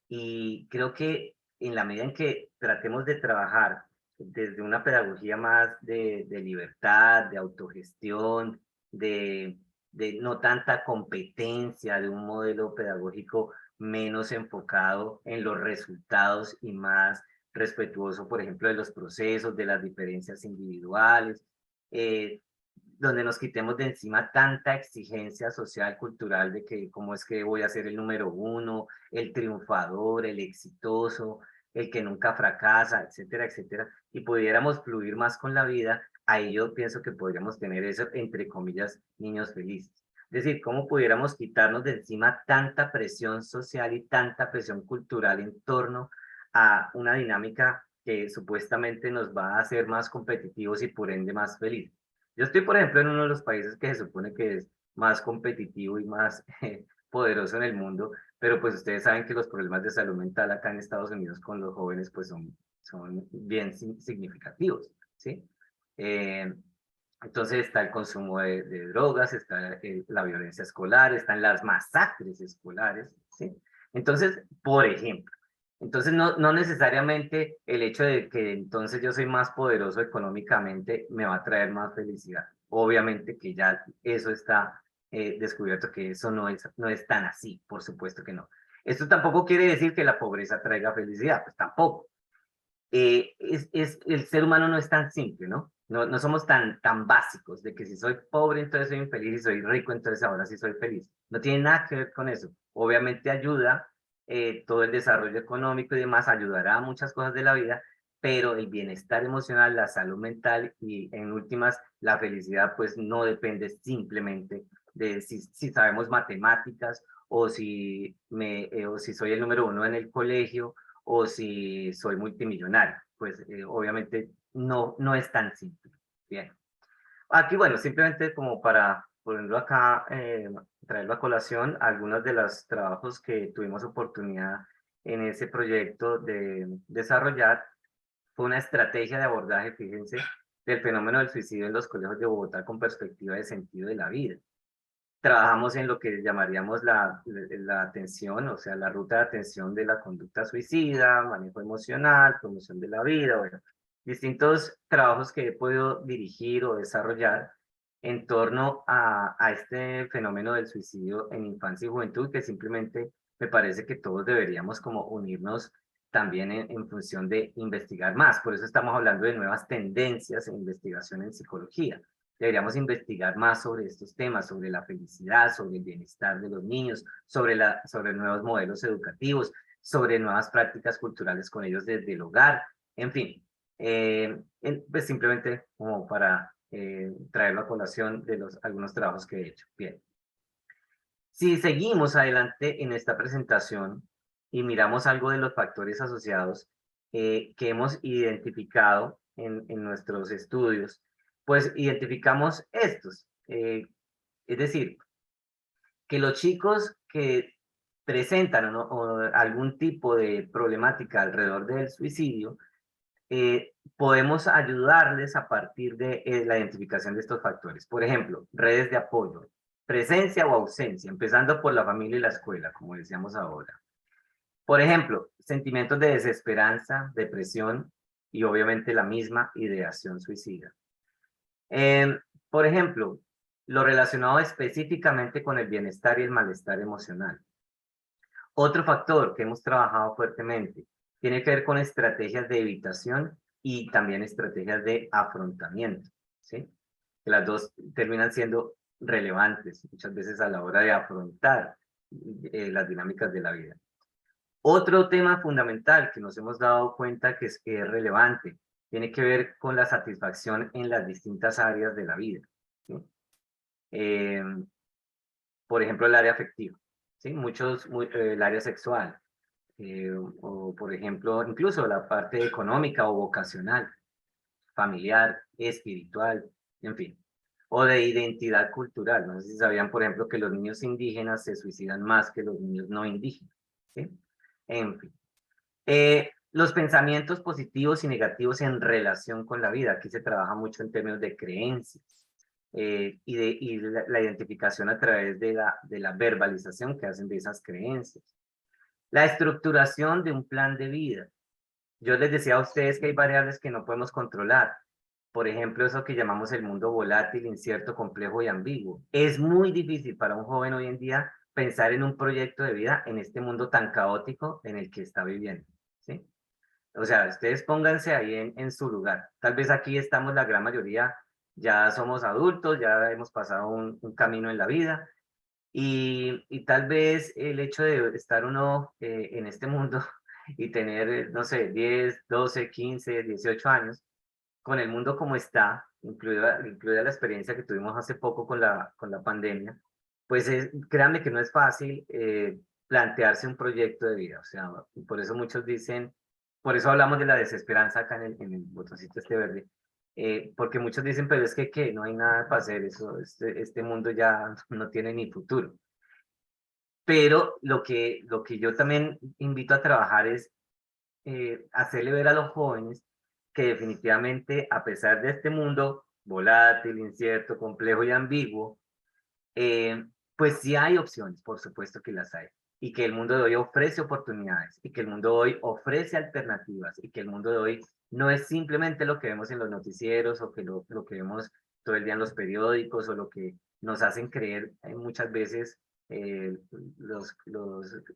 Y creo que en la medida en que tratemos de trabajar desde una pedagogía más de libertad, de autogestión, de, de no tanta competencia, de un modelo pedagógico menos enfocado en los resultados y más respetuoso, por ejemplo, de los procesos, de las diferencias individuales, eh, donde nos quitemos de encima tanta exigencia social, cultural, de que cómo es que voy a ser el número uno, el triunfador, el exitoso, el que nunca fracasa, etcétera, etcétera, y pudiéramos fluir más con la vida, ahí yo pienso que podríamos tener eso, entre comillas, niños felices. Es decir, cómo pudiéramos quitarnos de encima tanta presión social y tanta presión cultural en torno a una dinámica que supuestamente nos va a hacer más competitivos y por ende más felices. Yo estoy, por ejemplo, en uno de los países que se supone que es más competitivo y más poderoso en el mundo, pero pues ustedes saben que los problemas de salud mental acá en Estados Unidos con los jóvenes pues son bien significativos, ¿sí? Eh, entonces está el consumo de drogas, está la violencia escolar, están las masacres escolares, ¿sí? Entonces, por ejemplo, entonces no necesariamente el hecho de que entonces yo soy más poderoso económicamente me va a traer más felicidad. Obviamente que ya eso está descubierto que eso no es tan así, por supuesto que no. Esto tampoco quiere decir que la pobreza traiga felicidad, pues tampoco. El ser humano no es tan simple, ¿no? No somos tan básicos de que si soy pobre entonces soy infeliz y soy rico entonces ahora sí soy feliz. No tiene nada que ver con eso. Obviamente ayuda, todo el desarrollo económico y demás ayudará a muchas cosas de la vida, pero el bienestar emocional, la salud mental y en últimas la felicidad pues no depende simplemente de si sabemos matemáticas o si soy el número uno en el colegio o si soy multimillonario. Pues obviamente no es tan simple. Bien. Aquí, bueno, simplemente como para ponerlo acá, traerlo a colación, algunos de los trabajos que tuvimos oportunidad en ese proyecto de desarrollar fue una estrategia de abordaje, fíjense, del fenómeno del suicidio en los colegios de Bogotá con perspectiva de sentido de la vida. Trabajamos en lo que llamaríamos la atención, o sea, la ruta de atención de la conducta suicida, manejo emocional, promoción de la vida, bueno, distintos trabajos que he podido dirigir o desarrollar en torno a este fenómeno del suicidio en infancia y juventud, que simplemente me parece que todos deberíamos como unirnos también en función de investigar más. Por eso estamos hablando de nuevas tendencias en investigación en psicología. Deberíamos investigar más sobre estos temas, sobre la felicidad, sobre el bienestar de los niños, sobre nuevos modelos educativos, sobre nuevas prácticas culturales con ellos desde el hogar, en fin. Pues simplemente como para traerlo a colación de algunos trabajos que he hecho. Bien. Si seguimos adelante en esta presentación y miramos algo de los factores asociados que hemos identificado en nuestros estudios, pues identificamos estos. Es decir, que los chicos que presentan o algún tipo de problemática alrededor del suicidio, podemos ayudarles a partir de la identificación de estos factores. Por ejemplo, redes de apoyo, presencia o ausencia, empezando por la familia y la escuela, como decíamos ahora. Por ejemplo, sentimientos de desesperanza, depresión y obviamente la misma ideación suicida. Eh, por ejemplo, lo relacionado específicamente con el bienestar y el malestar emocional. Otro factor que hemos trabajado fuertemente tiene que ver con estrategias de evitación y también estrategias de afrontamiento, ¿sí? Que las dos terminan siendo relevantes muchas veces a la hora de afrontar las dinámicas de la vida. Otro tema fundamental que nos hemos dado cuenta que es relevante tiene que ver con la satisfacción en las distintas áreas de la vida, ¿sí? Eh, por ejemplo, el área afectiva, ¿sí? El área sexual, o por ejemplo, incluso la parte económica o vocacional, familiar, espiritual, en fin, o de identidad cultural. No sé si sabían, por ejemplo, que los niños indígenas se suicidan más que los niños no indígenas, ¿sí? En fin. Los pensamientos positivos y negativos en relación con la vida. Aquí se trabaja mucho en términos de creencias y la identificación a través de la verbalización que hacen de esas creencias. La estructuración de un plan de vida. Yo les decía a ustedes que hay variables que no podemos controlar. Por ejemplo, eso que llamamos el mundo volátil, incierto, complejo y ambiguo. Es muy difícil para un joven hoy en día pensar en un proyecto de vida en este mundo tan caótico en el que está viviendo, ¿sí? O sea, ustedes pónganse ahí en su lugar. Tal vez aquí estamos la gran mayoría, ya somos adultos, ya hemos pasado un camino en la vida y tal vez el hecho de estar uno en este mundo y tener, no sé, 10, 12, 15, 18 años, con el mundo como está, incluida la experiencia que tuvimos hace poco con la pandemia, pues créanme que no es fácil plantearse un proyecto de vida. O sea, por eso muchos dicen, por eso hablamos de la desesperanza acá en el botoncito este verde, porque muchos dicen, pero es que ¿qué? No hay nada para hacer, eso, este mundo ya no tiene ni futuro. Pero lo que yo también invito a trabajar es hacerle ver a los jóvenes que definitivamente, a pesar de este mundo volátil, incierto, complejo y ambiguo, pues sí hay opciones, por supuesto que las hay, y que el mundo de hoy ofrece oportunidades, y que el mundo de hoy ofrece alternativas, y que el mundo de hoy no es simplemente lo que vemos en los noticieros o que lo que vemos todo el día en los periódicos o lo que nos hacen creer muchas veces eh, los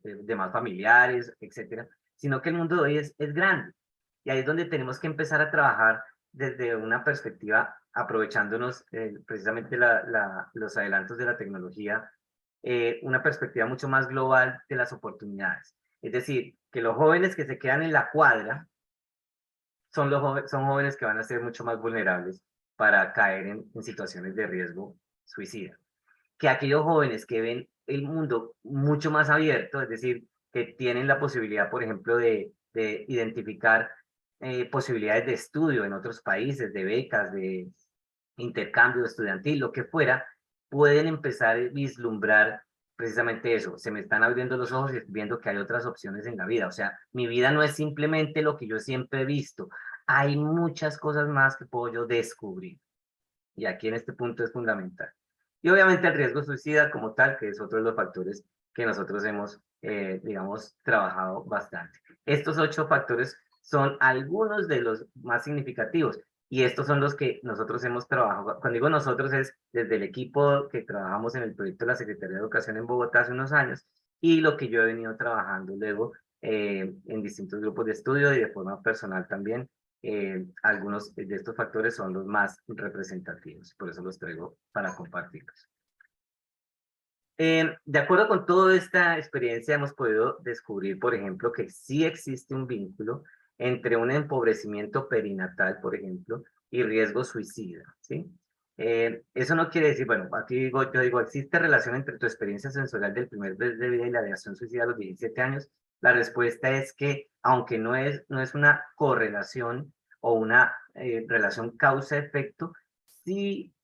demás familiares, etcétera, sino que el mundo de hoy es grande. Y ahí es donde tenemos que empezar a trabajar desde una perspectiva, aprovechándonos precisamente los adelantos de la tecnología, una perspectiva mucho más global de las oportunidades. Es decir, que los jóvenes que se quedan en la cuadra son jóvenes que van a ser mucho más vulnerables para caer en situaciones de riesgo suicida. Que aquellos jóvenes que ven el mundo mucho más abierto, es decir, que tienen la posibilidad, por ejemplo, de identificar posibilidades de estudio en otros países, de becas, de intercambio estudiantil, lo que fuera, pueden empezar a vislumbrar precisamente eso. Se me están abriendo los ojos y viendo que hay otras opciones en la vida. O sea, mi vida no es simplemente lo que yo siempre he visto. Hay muchas cosas más que puedo yo descubrir. Y aquí en este punto es fundamental. Y obviamente el riesgo suicida como tal, que es otro de los factores que nosotros hemos, digamos, trabajado bastante. Estos 8 factores son algunos de los más significativos y estos son los que nosotros hemos trabajado. Cuando digo nosotros es desde el equipo que trabajamos en el proyecto de la Secretaría de Educación en Bogotá hace unos años y lo que yo he venido trabajando luego en distintos grupos de estudio y de forma personal también. Algunos de estos factores son los más representativos, por eso los traigo para compartirlos. De acuerdo con toda esta experiencia, hemos podido descubrir, por ejemplo, que sí existe un vínculo entre un empobrecimiento perinatal, por ejemplo, y riesgo suicida, ¿sí? Eso no quiere decir, bueno, aquí yo digo, ¿existe relación entre tu experiencia sensorial del primer mes de vida y la ideación suicida a los 17 años? La respuesta es que, aunque no es una correlación o una relación causa-efecto, sí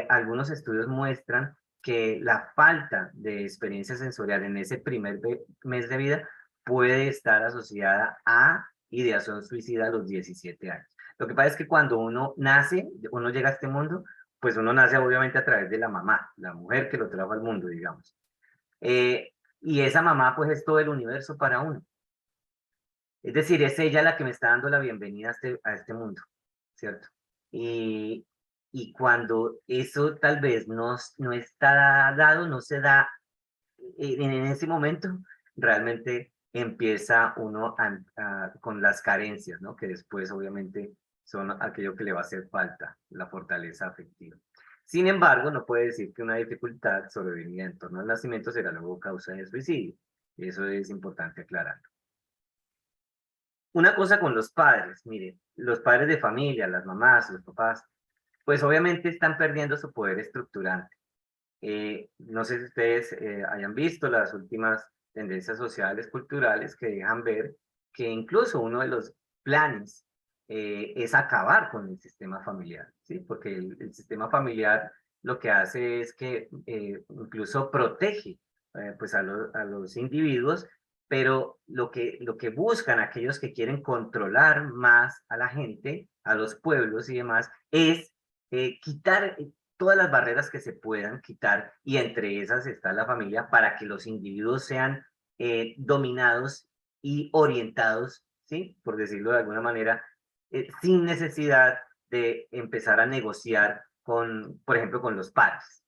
algunos estudios muestran que la falta de experiencia sensorial en ese primer mes de vida puede estar asociada a ideación suicida a los 17 años. Lo que pasa es que cuando uno nace, uno llega a este mundo, pues uno nace obviamente a través de la mamá, la mujer que lo trajo al mundo, digamos. Y esa mamá pues es todo el universo para uno. Es decir, es ella la que me está dando la bienvenida a este mundo, ¿cierto? Y, y cuando eso tal vez no está dado, no se da en ese momento, realmente empieza uno con las carencias, ¿no? Que después obviamente son aquello que le va a hacer falta, la fortaleza afectiva. Sin embargo, no puede decir que una dificultad sobrevenida en torno al nacimiento será luego causa de suicidio. Eso es importante aclarar. Una cosa con los padres, mire, los padres de familia, las mamás, los papás, pues obviamente están perdiendo su poder estructurante. No sé si ustedes hayan visto las últimas tendencias sociales, culturales, que dejan ver que incluso uno de los planes es acabar con el sistema familiar, ¿sí? Porque el sistema familiar lo que hace es que incluso protege pues a los individuos, pero lo que buscan aquellos que quieren controlar más a la gente, a los pueblos y demás, es quitar todas las barreras que se puedan quitar, y entre esas está la familia, para que los individuos sean dominados y orientados, ¿sí? Por decirlo de alguna manera, sin necesidad de empezar a negociar con, por ejemplo, con los padres.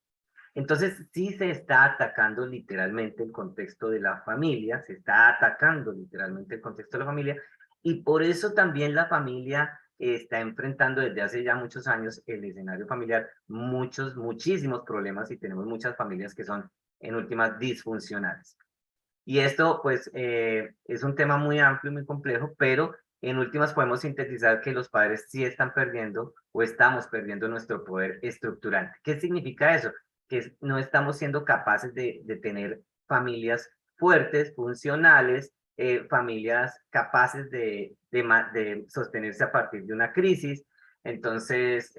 Entonces, sí se está atacando literalmente el contexto de la familia, se está atacando literalmente el contexto de la familia, y por eso también la familia está enfrentando desde hace ya muchos años el escenario familiar, muchísimos problemas, y tenemos muchas familias que son en últimas disfuncionales. Y esto, pues, es un tema muy amplio y muy complejo, pero en últimas podemos sintetizar que los padres sí están perdiendo o estamos perdiendo nuestro poder estructurante. ¿Qué significa eso? Que no estamos siendo capaces de tener familias fuertes, funcionales, familias capaces de sostenerse a partir de una crisis, entonces,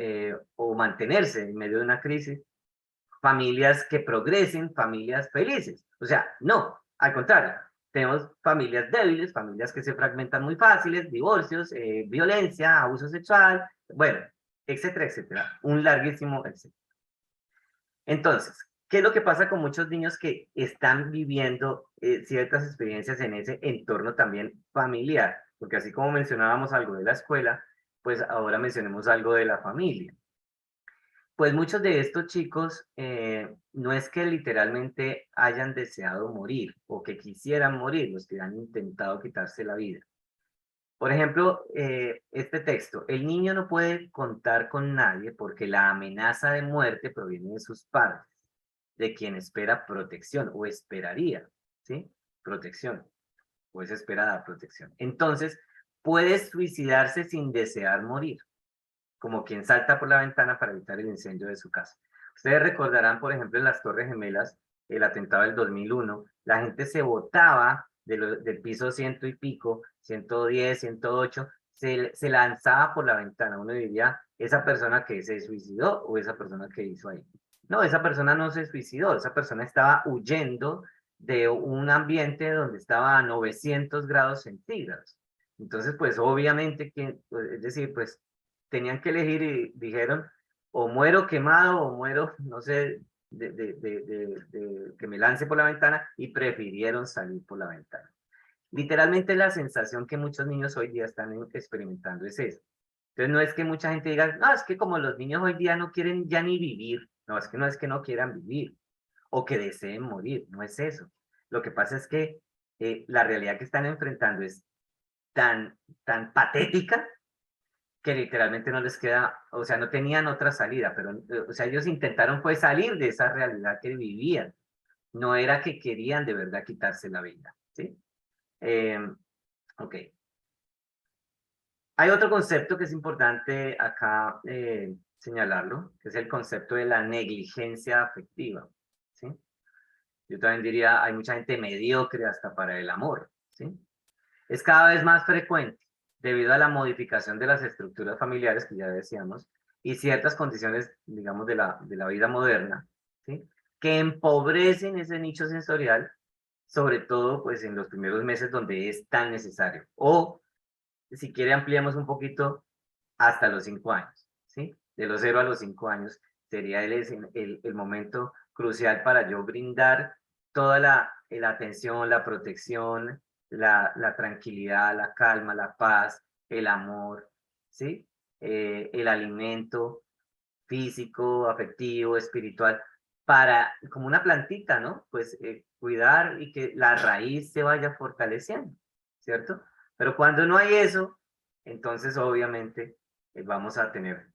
o mantenerse en medio de una crisis, familias que progresen, familias felices. O sea, no, al contrario, tenemos familias débiles, familias que se fragmentan muy fáciles, divorcios, violencia, abuso sexual, bueno, etcétera, etcétera. Un larguísimo etcétera. Entonces, ¿qué es lo que pasa con muchos niños que están viviendo ciertas experiencias en ese entorno también familiar? Porque así como mencionábamos algo de la escuela, pues ahora mencionemos algo de la familia. Pues muchos de estos chicos no es que literalmente hayan deseado morir o que quisieran morir, los que han intentado quitarse la vida. Por ejemplo, este texto: el niño no puede contar con nadie porque la amenaza de muerte proviene de sus padres, de quien espera protección o esperaría, ¿sí? Protección, o es esperada protección. Entonces, puede suicidarse sin desear morir, como quien salta por la ventana para evitar el incendio de su casa. Ustedes recordarán, por ejemplo, en las Torres Gemelas, el atentado del 2001, la gente se botaba del piso ciento y pico, 110, 108, se lanzaba por la ventana. Uno diría, esa persona que se suicidó o esa persona que hizo ahí. No, esa persona no se suicidó, esa persona estaba huyendo de un ambiente donde estaba a 900 grados centígrados. Entonces, pues obviamente, es decir, pues tenían que elegir y dijeron, o muero quemado o muero, no sé, que me lance por la ventana, y prefirieron salir por la ventana. Literalmente la sensación que muchos niños hoy día están experimentando es esa. Entonces no es que mucha gente diga, no, es que como los niños hoy día no quieren ya ni vivir, no es que no quieran vivir o que deseen morir, no es eso. Lo que pasa es que la realidad que están enfrentando es tan patética que literalmente no les queda, o sea, no tenían otra salida, pero, o sea, ellos intentaron pues salir de esa realidad que vivían. No era que querían de verdad quitarse la vida, ¿sí? Ok. Hay otro concepto que es importante acá señalarlo, que es el concepto de la negligencia afectiva, ¿sí? Yo también diría, hay mucha gente mediocre hasta para el amor, ¿sí? Es cada vez más frecuente debido a la modificación de las estructuras familiares que ya decíamos y ciertas condiciones, digamos, de la vida moderna, ¿sí? Que empobrecen ese nicho sensorial, sobre todo pues en los primeros meses donde es tan necesario. O si quiere ampliamos un poquito hasta los 5 años, ¿sí? De los 0 a los 5 años sería el momento crucial para yo brindar toda la atención, la protección, la tranquilidad, la calma, la paz, el amor, ¿sí? El alimento físico, afectivo, espiritual, para, como una plantita, ¿no? Pues cuidar y que la raíz se vaya fortaleciendo, ¿cierto? Pero cuando no hay eso, entonces obviamente vamos a tener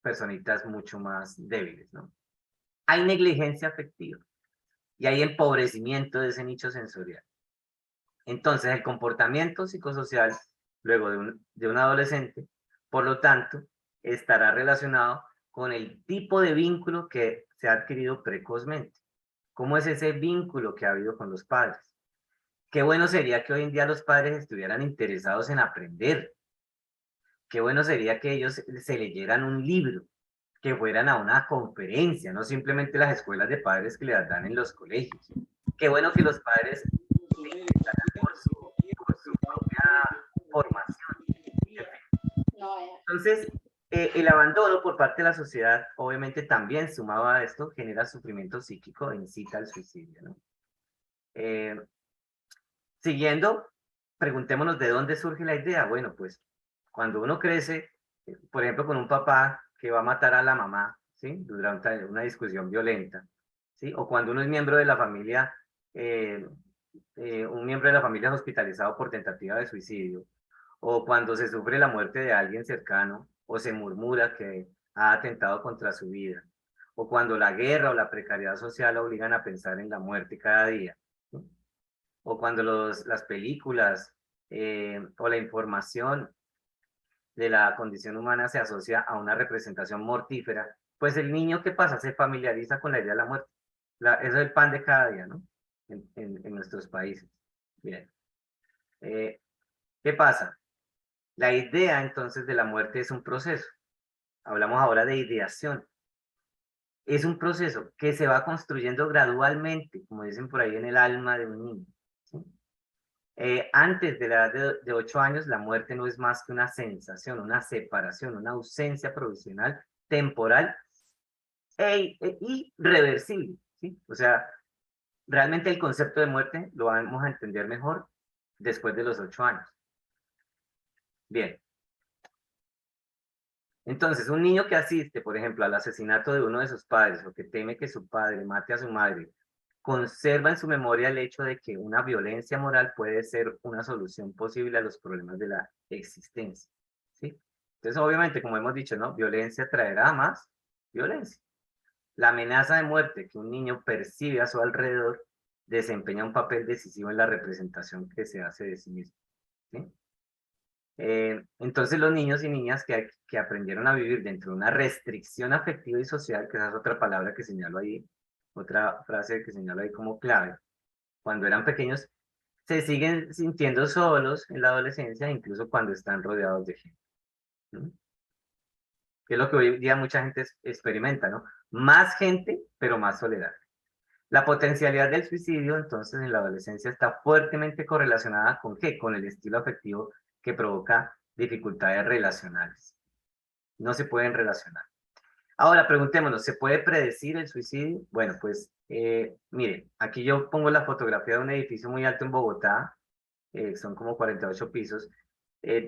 personitas mucho más débiles, ¿no? Hay negligencia afectiva y hay empobrecimiento de ese nicho sensorial. Entonces, el comportamiento psicosocial luego de un adolescente, por lo tanto, estará relacionado con el tipo de vínculo que se ha adquirido precozmente. ¿Cómo es ese vínculo que ha habido con los padres? Qué bueno sería que hoy en día los padres estuvieran interesados en aprender. Qué bueno sería que ellos se leyeran un libro, que fueran a una conferencia, no simplemente las escuelas de padres que les dan en los colegios. Qué bueno que los padres se interesaran por su propia formación. En fin. Entonces, el abandono por parte de la sociedad, obviamente también sumado a esto, genera sufrimiento psíquico e incita al suicidio, ¿no? Eh, Siguiendo, preguntémonos de dónde surge la idea. Bueno, pues cuando uno crece, por ejemplo, con un papá que va a matar a la mamá, ¿sí? Durante una discusión violenta, ¿sí? O cuando uno es miembro de la familia, eh, un miembro de la familia es hospitalizado por tentativa de suicidio, o cuando se sufre la muerte de alguien cercano, o se murmura que ha atentado contra su vida, o cuando la guerra o la precariedad social obligan a pensar en la muerte cada día, ¿sí? O cuando las películas o la información de la condición humana se asocia a una representación mortífera, pues el niño, ¿qué pasa? Se familiariza con la idea de la muerte. Eso es el pan de cada día, ¿no? En nuestros países. Bien. ¿Qué pasa? La idea entonces de la muerte es un proceso. Hablamos ahora de ideación. Es un proceso que se va construyendo gradualmente, como dicen por ahí, en el alma de un niño, ¿sí? Antes de la edad de 8 años, la muerte no es más que una sensación, una separación, una ausencia provisional, temporal irreversible, ¿sí? O sea, realmente el concepto de muerte lo vamos a entender mejor después de los 8 años. Bien. Entonces, un niño que asiste, por ejemplo, al asesinato de uno de sus padres o que teme que su padre mate a su madre, conserva en su memoria el hecho de que una violencia moral puede ser una solución posible a los problemas de la existencia, ¿sí? Entonces, obviamente, como hemos dicho, ¿no? Violencia traerá más violencia. La amenaza de muerte que un niño percibe a su alrededor desempeña un papel decisivo en la representación que se hace de sí mismo, ¿sí? Entonces los niños y niñas que aprendieron a vivir dentro de una restricción afectiva y social, que esa es otra palabra que señalo ahí, otra frase que señalo ahí como clave, cuando eran pequeños, se siguen sintiendo solos en la adolescencia, incluso cuando están rodeados de gente, ¿no? Que es lo que hoy día mucha gente experimenta, ¿no? Más gente, pero más soledad. La potencialidad del suicidio, entonces, en la adolescencia está fuertemente correlacionada con ¿qué? Con el estilo afectivo que provoca dificultades relacionales. No se pueden relacionar. Ahora, preguntémonos, ¿se puede predecir el suicidio? Bueno, pues, miren, aquí yo pongo la fotografía de un edificio muy alto en Bogotá, son como 48 pisos,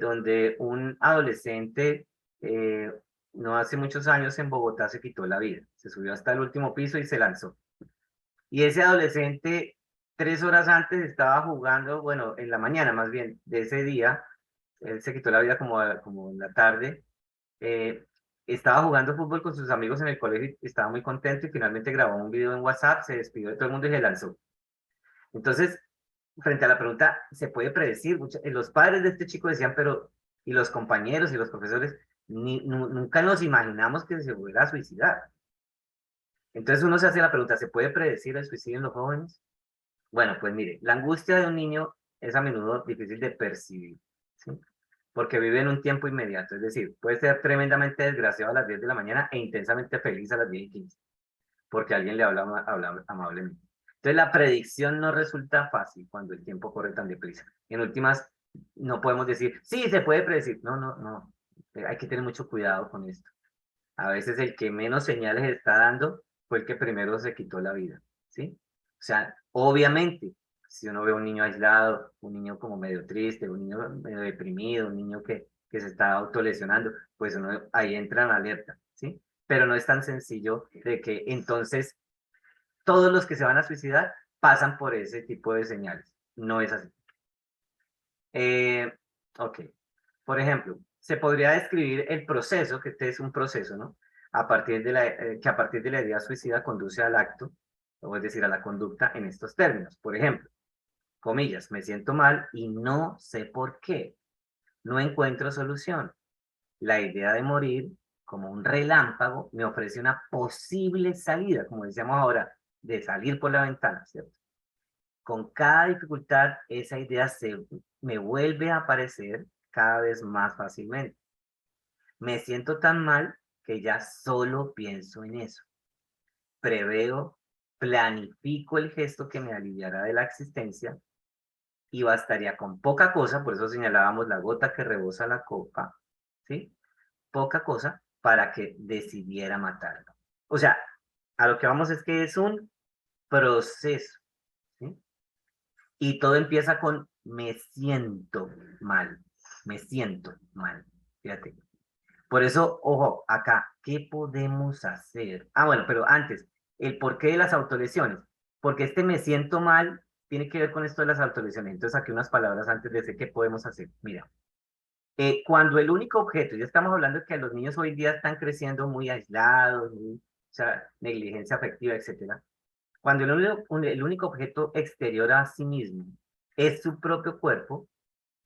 donde un adolescente, eh, no hace muchos años en Bogotá se quitó la vida, se subió hasta el último piso y se lanzó. Y ese adolescente 3 horas antes estaba jugando, bueno, en la mañana más bien, de ese día, él se quitó la vida como en la tarde, eh, estaba jugando fútbol con sus amigos en el colegio y estaba muy contento y finalmente grabó un video en WhatsApp, se despidió de todo el mundo y se lanzó. Entonces, frente a la pregunta, ¿se puede predecir? Los padres de este chico decían, pero, y los compañeros y los profesores, nunca nos imaginamos que se fuera a suicidar. Entonces uno se hace la pregunta, ¿se puede predecir el suicidio en los jóvenes? Bueno, pues mire, la angustia de un niño es a menudo difícil de percibir, ¿sí? Porque vive en un tiempo inmediato, es decir, puede ser tremendamente desgraciado a las 10 de la mañana e intensamente feliz a las 10:15, porque alguien le habla amablemente. Entonces la predicción no resulta fácil cuando el tiempo corre tan deprisa. En últimas, no podemos decir, sí, se puede predecir. No, no, no. Hay que tener mucho cuidado con esto. A veces el que menos señales está dando fue el que primero se quitó la vida, ¿sí? O sea, obviamente, si uno ve a un niño aislado, un niño como medio triste, un niño medio deprimido, un niño que se está autolesionando, pues uno ahí entra en alerta, ¿sí? Pero no es tan sencillo de que entonces todos los que se van a suicidar pasan por ese tipo de señales. No es así. Eh, ok. Por ejemplo, se podría describir el proceso, que este es un proceso, ¿no? Que a partir de la idea suicida conduce al acto, o es decir, a la conducta en estos términos. Por ejemplo, comillas, me siento mal y no sé por qué. No encuentro solución. La idea de morir, como un relámpago, me ofrece una posible salida, como decíamos ahora, de salir por la ventana, ¿cierto? Con cada dificultad, esa idea me vuelve a aparecer cada vez más fácilmente. Me siento tan mal que ya solo pienso en eso. Preveo, planifico el gesto que me aliviará de la existencia y bastaría con poca cosa, por eso señalábamos la gota que rebosa la copa, ¿sí? Poca cosa para que decidiera matarlo. O sea, a lo que vamos es que es un proceso, ¿sí? Y todo empieza con me siento mal, me siento mal. Fíjate. Por eso, ojo, acá, ¿qué podemos hacer? Ah, bueno, pero antes, el porqué de las autolesiones. Porque este me siento mal tiene que ver con esto de las autolesiones. Entonces, aquí unas palabras antes de decir qué podemos hacer. Mira, cuando el único objeto, ya estamos hablando de que los niños hoy día están creciendo muy aislados, o sea, negligencia afectiva, etcétera. Cuando el único objeto exterior a sí mismo es su propio cuerpo,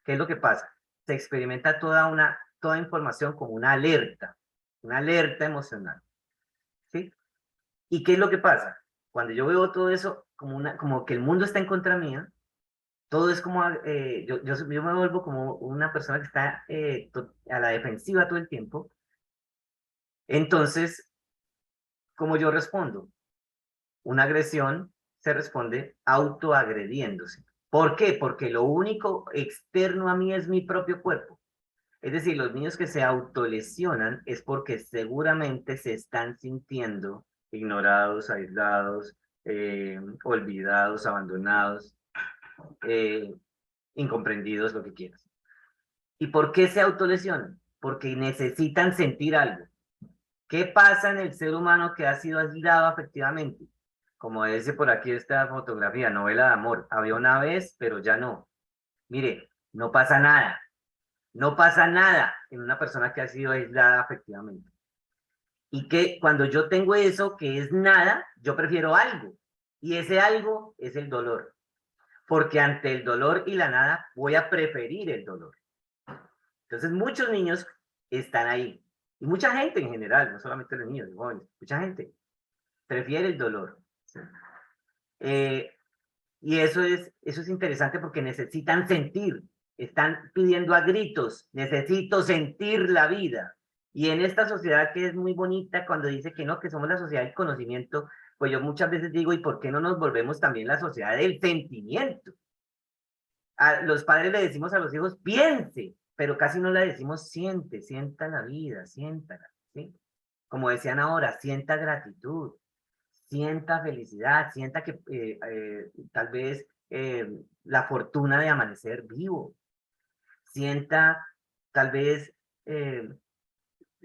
¿qué es lo que pasa? Se experimenta toda información como una alerta emocional, ¿sí? ¿Y qué es lo que pasa? Cuando yo veo todo eso como que el mundo está en contra mía, todo es como, yo me vuelvo como una persona que está a la defensiva todo el tiempo. Entonces, ¿cómo yo respondo? Una agresión se responde autoagrediéndose. ¿Por qué? Porque lo único externo a mí es mi propio cuerpo. Es decir, los niños que se autolesionan es porque seguramente se están sintiendo ignorados, aislados, olvidados, abandonados, eh, incomprendidos, lo que quieras. ¿Y por qué se autolesionan? Porque necesitan sentir algo. ¿Qué pasa en el ser humano que ha sido aislado afectivamente? Como dice por aquí esta fotografía, novela de amor. Había una vez, pero ya no. Mire, no pasa nada. No pasa nada en una persona que ha sido aislada afectivamente. Y que cuando yo tengo eso, que es nada, yo prefiero algo. Y ese algo es el dolor. Porque ante el dolor y la nada, voy a preferir el dolor. Entonces, muchos niños están ahí. Y mucha gente en general, no solamente los niños, los jóvenes, mucha gente prefiere el dolor. ¿Sí? Eh, y eso es interesante porque necesitan sentir, están pidiendo a gritos, necesito sentir la vida. Y en esta sociedad que es muy bonita, cuando dice que no, que somos la sociedad del conocimiento, pues yo muchas veces digo, ¿y por qué no nos volvemos también la sociedad del sentimiento? A los padres le decimos a los hijos, piense, pero casi no le decimos, sienta la vida, siéntala, ¿sí? Como decían ahora, sienta gratitud, sienta felicidad, sienta que tal vez la fortuna de amanecer vivo, sienta tal vez eh,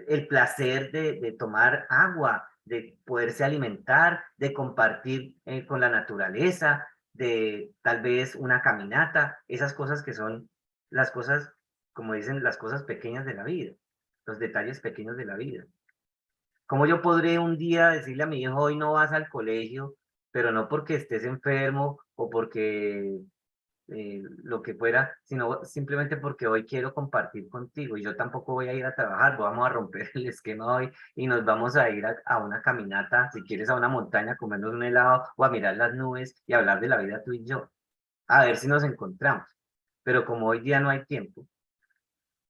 el placer de tomar agua, de poderse alimentar, de compartir con la naturaleza, de tal vez una caminata, esas cosas que son las cosas, como dicen, las cosas pequeñas de la vida, los detalles pequeños de la vida. ¿Cómo yo podré un día decirle a mi hijo, hoy no vas al colegio, pero no porque estés enfermo o porque lo que fuera, sino simplemente porque hoy quiero compartir contigo y yo tampoco voy a ir a trabajar, vamos a romper el esquema hoy y nos vamos a ir a una caminata, si quieres a una montaña, a comernos un helado o a mirar las nubes y hablar de la vida tú y yo, a ver si nos encontramos. Pero como hoy día no hay tiempo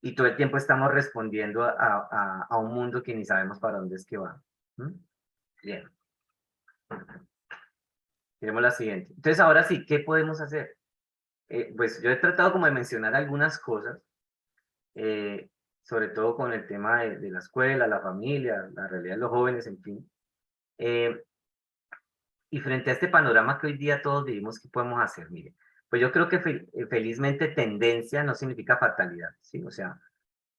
y todo el tiempo estamos respondiendo a un mundo que ni sabemos para dónde es que va. ¿Mm? Bien, tenemos la siguiente. Entonces ahora sí, ¿qué podemos hacer? Pues yo he tratado como de mencionar algunas cosas, eh, sobre todo con el tema de la escuela, la familia, la realidad de los jóvenes, en fin. Eh, y frente a este panorama que hoy día todos vivimos, ¿qué podemos hacer? Mire, pues yo creo que felizmente tendencia no significa fatalidad, ¿sí? O sea,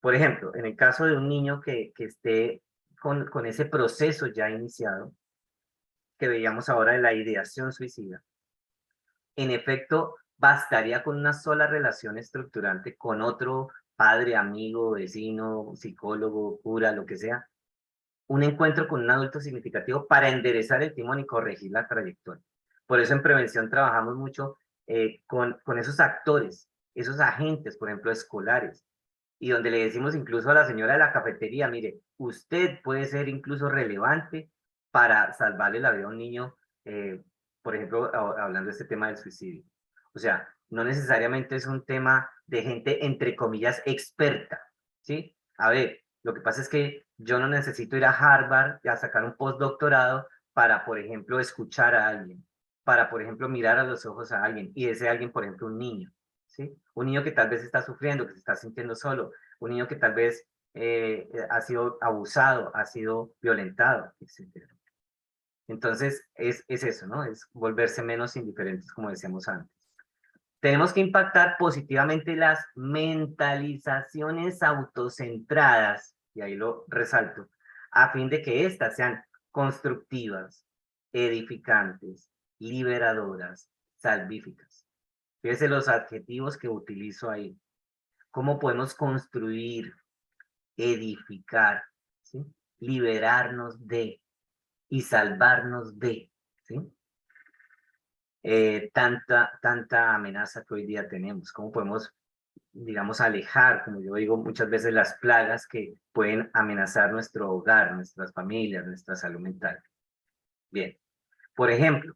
por ejemplo, en el caso de un niño que esté con ese proceso ya iniciado, que veíamos ahora de la ideación suicida, en efecto, bastaría con una sola relación estructurante con otro padre, amigo, vecino, psicólogo, cura, lo que sea, un encuentro con un adulto significativo para enderezar el timón y corregir la trayectoria. Por eso en prevención trabajamos mucho con esos actores, esos agentes, por ejemplo, escolares, y donde le decimos incluso a la señora de la cafetería, mire, usted puede ser incluso relevante para salvarle la vida a un niño, por ejemplo, hablando de este tema del suicidio. O sea, no necesariamente es un tema de gente, entre comillas, experta, ¿sí? A ver, lo que pasa es que yo no necesito ir a Harvard y a sacar un postdoctorado para, por ejemplo, escuchar a alguien, para, por ejemplo, mirar a los ojos a alguien, y ese alguien, por ejemplo, un niño, ¿sí? Un niño que tal vez está sufriendo, que se está sintiendo solo, un niño que tal vez ha sido abusado, ha sido violentado, etc. Entonces, es eso, ¿no? Es volverse menos indiferentes, como decíamos antes. Tenemos que impactar positivamente las mentalizaciones autocentradas, y ahí lo resalto, a fin de que éstas sean constructivas, edificantes, liberadoras, salvíficas. Fíjense los adjetivos que utilizo ahí. ¿Cómo podemos construir, edificar, ¿sí? Liberarnos de y salvarnos de, ¿sí? Tanta amenaza que hoy día tenemos? ¿Cómo podemos, digamos, alejar, como yo digo muchas veces, las plagas que pueden amenazar nuestro hogar, nuestras familias, nuestra salud mental? Bien, por ejemplo,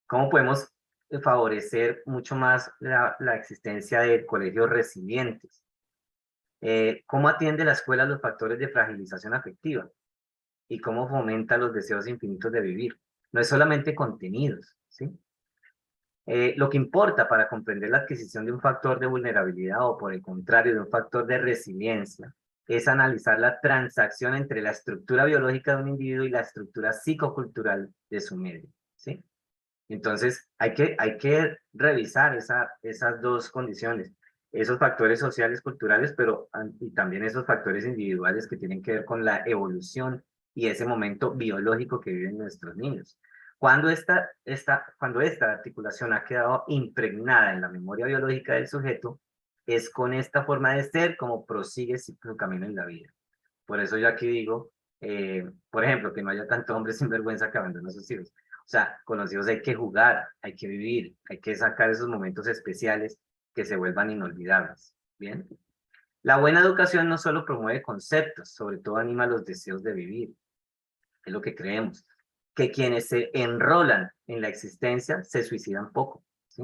¿cómo podemos favorecer mucho más la existencia de colegios resilientes? ¿Cómo atiende la escuela los factores de fragilización afectiva? ¿Y cómo fomenta los deseos infinitos de vivir? No es solamente contenidos, ¿sí? Lo que importa para comprender la adquisición de un factor de vulnerabilidad o por el contrario de un factor de resiliencia es analizar la transacción entre la estructura biológica de un individuo y la estructura psicocultural de su medio, ¿sí? Entonces hay que revisar esas dos condiciones, esos factores sociales, culturales, pero y también esos factores individuales que tienen que ver con la evolución y ese momento biológico que viven nuestros niños. Cuando esta articulación ha quedado impregnada en la memoria biológica del sujeto, es con esta forma de ser como prosigue su camino en la vida. Por eso yo aquí digo, por ejemplo, que no haya tanto hombre sin vergüenza que abandone a sus hijos. O sea, con los hijos hay que jugar, hay que vivir, hay que sacar esos momentos especiales que se vuelvan inolvidables. Bien. La buena educación no solo promueve conceptos, sobre todo anima los deseos de vivir. Es lo que creemos. Que quienes se enrolan en la existencia se suicidan poco, ¿sí?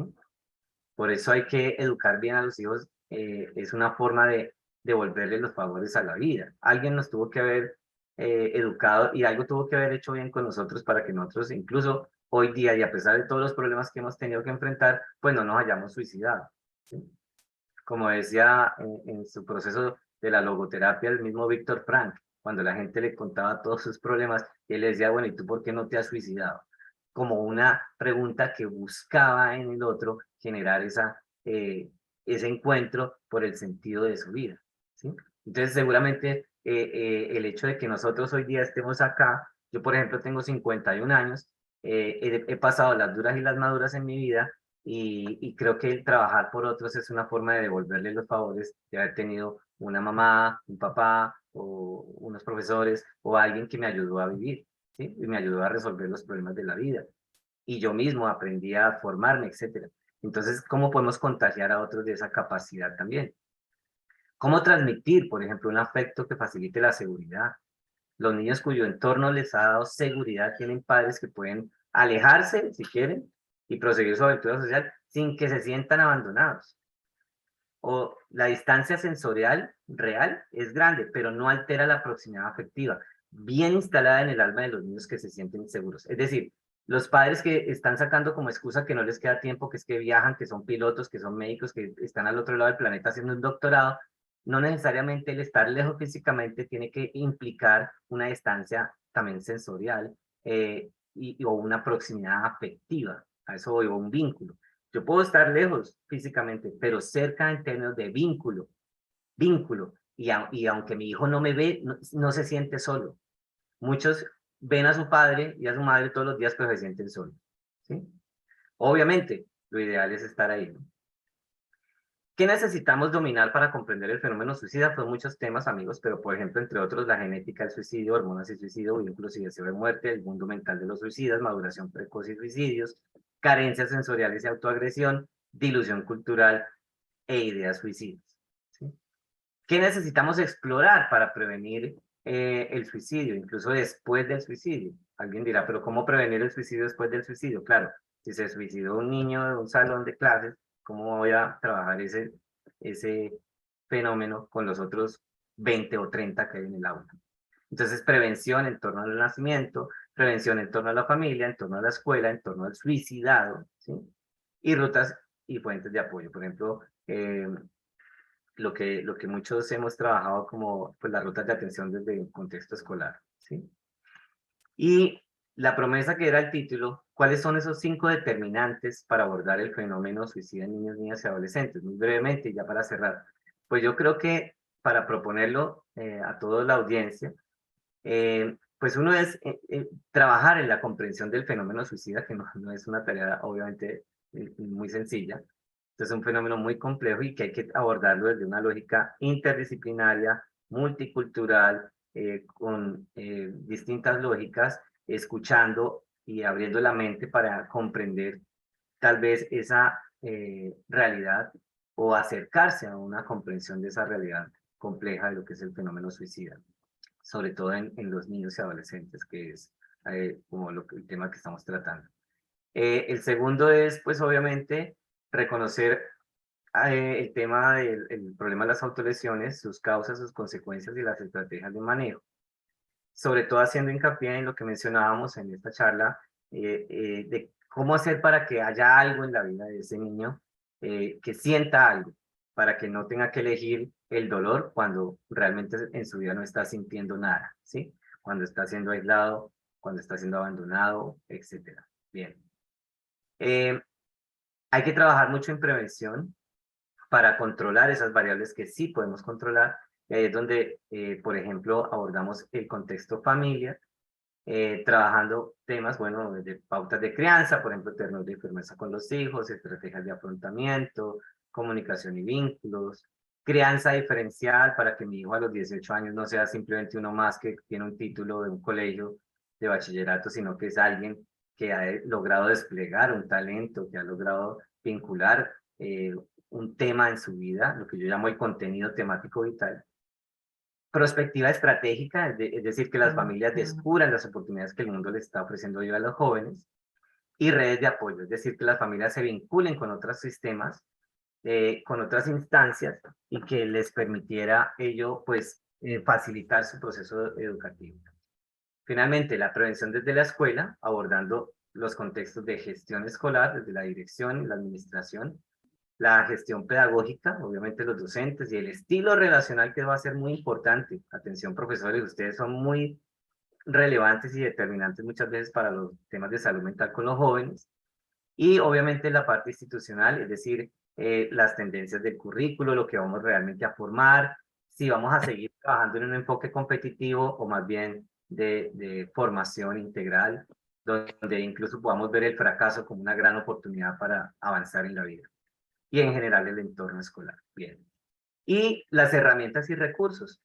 Por eso hay que educar bien a los hijos. Es una forma de devolverle los favores a la vida. Alguien nos tuvo que haber educado y algo tuvo que haber hecho bien con nosotros para que nosotros, incluso hoy día, y a pesar de todos los problemas que hemos tenido que enfrentar, pues no nos hayamos suicidado, ¿sí? Como decía en su proceso de la logoterapia el mismo Víctor Frank, cuando la gente le contaba todos sus problemas, y él le decía, bueno, ¿y tú por qué no te has suicidado? Como una pregunta que buscaba en el otro generar ese encuentro por el sentido de su vida, ¿sí? Entonces, seguramente el hecho de que nosotros hoy día estemos acá, yo por ejemplo tengo 51 años, he pasado las duras y las maduras en mi vida, y creo que el trabajar por otros es una forma de devolverle los favores de haber tenido una mamá, un papá, o unos profesores, o alguien que me ayudó a vivir, ¿sí? Y me ayudó a resolver los problemas de la vida. Y yo mismo aprendí a formarme, etcétera. Entonces, ¿cómo podemos contagiar a otros de esa capacidad también? ¿Cómo transmitir, por ejemplo, un afecto que facilite la seguridad? Los niños cuyo entorno les ha dado seguridad tienen padres que pueden alejarse, si quieren, y proseguir su aventura social sin que se sientan abandonados. O la distancia sensorial real es grande, pero no altera la proximidad afectiva, bien instalada en el alma de los niños que se sienten inseguros. Es decir, los padres que están sacando como excusa que no les queda tiempo, que es que viajan, que son pilotos, que son médicos, que están al otro lado del planeta haciendo un doctorado, no necesariamente el estar lejos físicamente tiene que implicar una distancia también sensorial o una proximidad afectiva, a eso voy, o un vínculo. Yo puedo estar lejos físicamente, pero cerca en términos de vínculo, vínculo. Y aunque mi hijo no me ve, no se siente solo. Muchos ven a su padre y a su madre todos los días, pero se sienten solos. ¿Sí? Obviamente, lo ideal es estar ahí, ¿no? ¿Qué necesitamos dominar para comprender el fenómeno suicida? Pues muchos temas, amigos, pero por ejemplo, entre otros, la genética del suicidio, hormonas y suicidio, vínculos y deseo de muerte, el mundo mental de los suicidas, maduración precoz y suicidios, carencias sensoriales y autoagresión, dilución cultural e ideas suicidas. ¿Sí? ¿Qué necesitamos explorar para prevenir el suicidio, incluso después del suicidio? Alguien dirá, pero ¿cómo prevenir el suicidio después del suicidio? Claro, si se suicidó un niño de un salón de clases, ¿cómo voy a trabajar ese fenómeno con los otros 20 o 30 que hay en el aula? Entonces, prevención en torno al nacimiento, prevención en torno a la familia, en torno a la escuela, en torno al suicidado, ¿sí? Y rutas y fuentes de apoyo. Por ejemplo, lo que muchos hemos trabajado como pues, las rutas de atención desde el contexto escolar, ¿sí? Y la promesa que era el título, ¿cuáles son esos 5 determinantes para abordar el fenómeno suicida en niños, niñas y adolescentes? Muy brevemente, ya para cerrar. Pues yo creo que para proponerlo a toda la audiencia, pues uno es trabajar en la comprensión del fenómeno suicida, que no es una tarea obviamente muy sencilla. Es un fenómeno muy complejo y que hay que abordarlo desde una lógica interdisciplinaria, multicultural, con distintas lógicas, escuchando y abriendo la mente para comprender tal vez esa realidad o acercarse a una comprensión de esa realidad compleja de lo que es el fenómeno suicida, sobre todo en los niños y adolescentes, que es como el tema que estamos tratando. El segundo es, pues obviamente, reconocer el tema del el problema de las autolesiones, sus causas, sus consecuencias y las estrategias de manejo. Sobre todo haciendo hincapié en lo que mencionábamos en esta charla, de cómo hacer para que haya algo en la vida de ese niño, que sienta algo, para que no tenga que elegir el dolor cuando realmente en su vida no está sintiendo nada, ¿sí? Cuando está siendo aislado, cuando está siendo abandonado, etcétera. Bien. Eh, Hay que trabajar mucho en prevención para controlar esas variables que sí podemos controlar. Y ahí es donde, por ejemplo, abordamos el contexto familia, trabajando temas, bueno, de pautas de crianza, por ejemplo, términos de firmeza con los hijos, estrategias de afrontamiento, comunicación y vínculos, crianza diferencial para que mi hijo a los 18 años no sea simplemente uno más que tiene un título de un colegio de bachillerato, sino que es alguien que ha logrado desplegar un talento, que ha logrado vincular un tema en su vida, lo que yo llamo el contenido temático vital. Prospectiva estratégica, es decir, que las familias descubran las oportunidades que el mundo les está ofreciendo hoy a los jóvenes. Y redes de apoyo, es decir, que las familias se vinculen con otros sistemas, con otras instancias y que les permitiera ello, pues, facilitar su proceso educativo. Finalmente, la prevención desde la escuela, abordando los contextos de gestión escolar, desde la dirección y la administración, la gestión pedagógica, obviamente los docentes, y el estilo relacional que va a ser muy importante. Atención, profesores, ustedes son muy relevantes y determinantes muchas veces para los temas de salud mental con los jóvenes. Y obviamente la parte institucional, es decir, las tendencias del currículo, lo que vamos realmente a formar, si vamos a seguir trabajando en un enfoque competitivo o más bien de formación integral, donde incluso podamos ver el fracaso como una gran oportunidad para avanzar en la vida y en general el entorno escolar. Bien. Y las herramientas y recursos.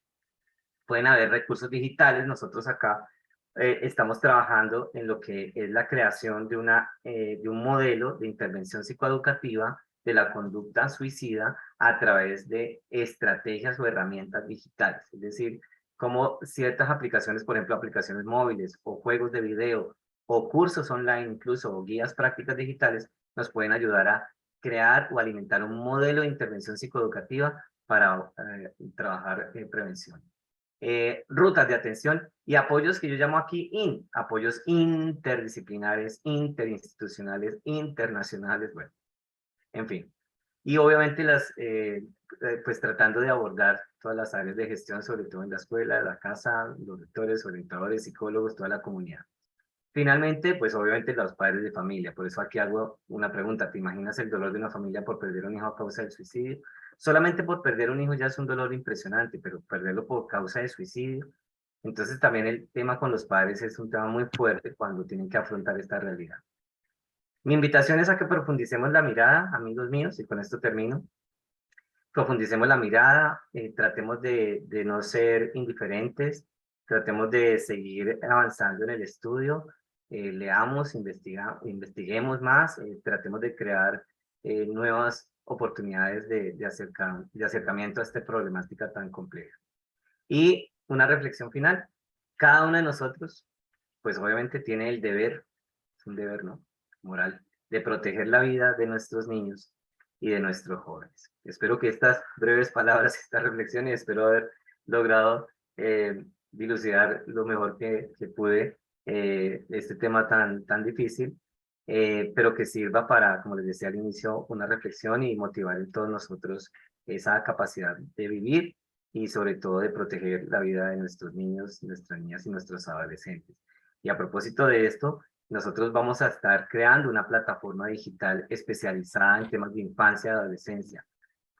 Pueden haber recursos digitales. Nosotros acá estamos trabajando en lo que es la creación de un modelo de intervención psicoeducativa de la conducta suicida a través de estrategias o herramientas digitales. Es decir, como ciertas aplicaciones, por ejemplo, aplicaciones móviles o juegos de video o cursos online incluso o guías prácticas digitales nos pueden ayudar a crear o alimentar un modelo de intervención psicoeducativa para trabajar en prevención. Rutas de atención y apoyos que yo llamo aquí apoyos interdisciplinares, interinstitucionales, internacionales, bueno, en fin. Y obviamente pues tratando de abordar todas las áreas de gestión, sobre todo en la escuela, la casa, los rectores, orientadores, psicólogos, toda la comunidad. Finalmente, pues obviamente los padres de familia. Por eso aquí hago una pregunta. ¿Te imaginas el dolor de una familia por perder un hijo a causa del suicidio? Solamente por perder un hijo ya es un dolor impresionante, pero perderlo por causa de suicidio. Entonces también el tema con los padres es un tema muy fuerte cuando tienen que afrontar esta realidad. Mi invitación es a que profundicemos la mirada, amigos míos, y con esto termino. Profundicemos la mirada, tratemos de no ser indiferentes, tratemos de seguir avanzando en el estudio, leamos, investiguemos más, tratemos de crear nuevas oportunidades de acercamiento a esta problemática tan compleja. Y una reflexión final, cada uno de nosotros, pues obviamente tiene el deber, es un deber, ¿no? Moral, de proteger la vida de nuestros niños y de nuestros jóvenes. Espero que estas breves palabras, esta reflexión, y espero haber logrado dilucidar lo mejor que pude este tema tan difícil, pero que sirva para, como les decía al inicio, una reflexión y motivar en todos nosotros esa capacidad de vivir y sobre todo de proteger la vida de nuestros niños, nuestras niñas y nuestros adolescentes. Y a propósito de esto, nosotros vamos a estar creando una plataforma digital especializada en temas de infancia y adolescencia,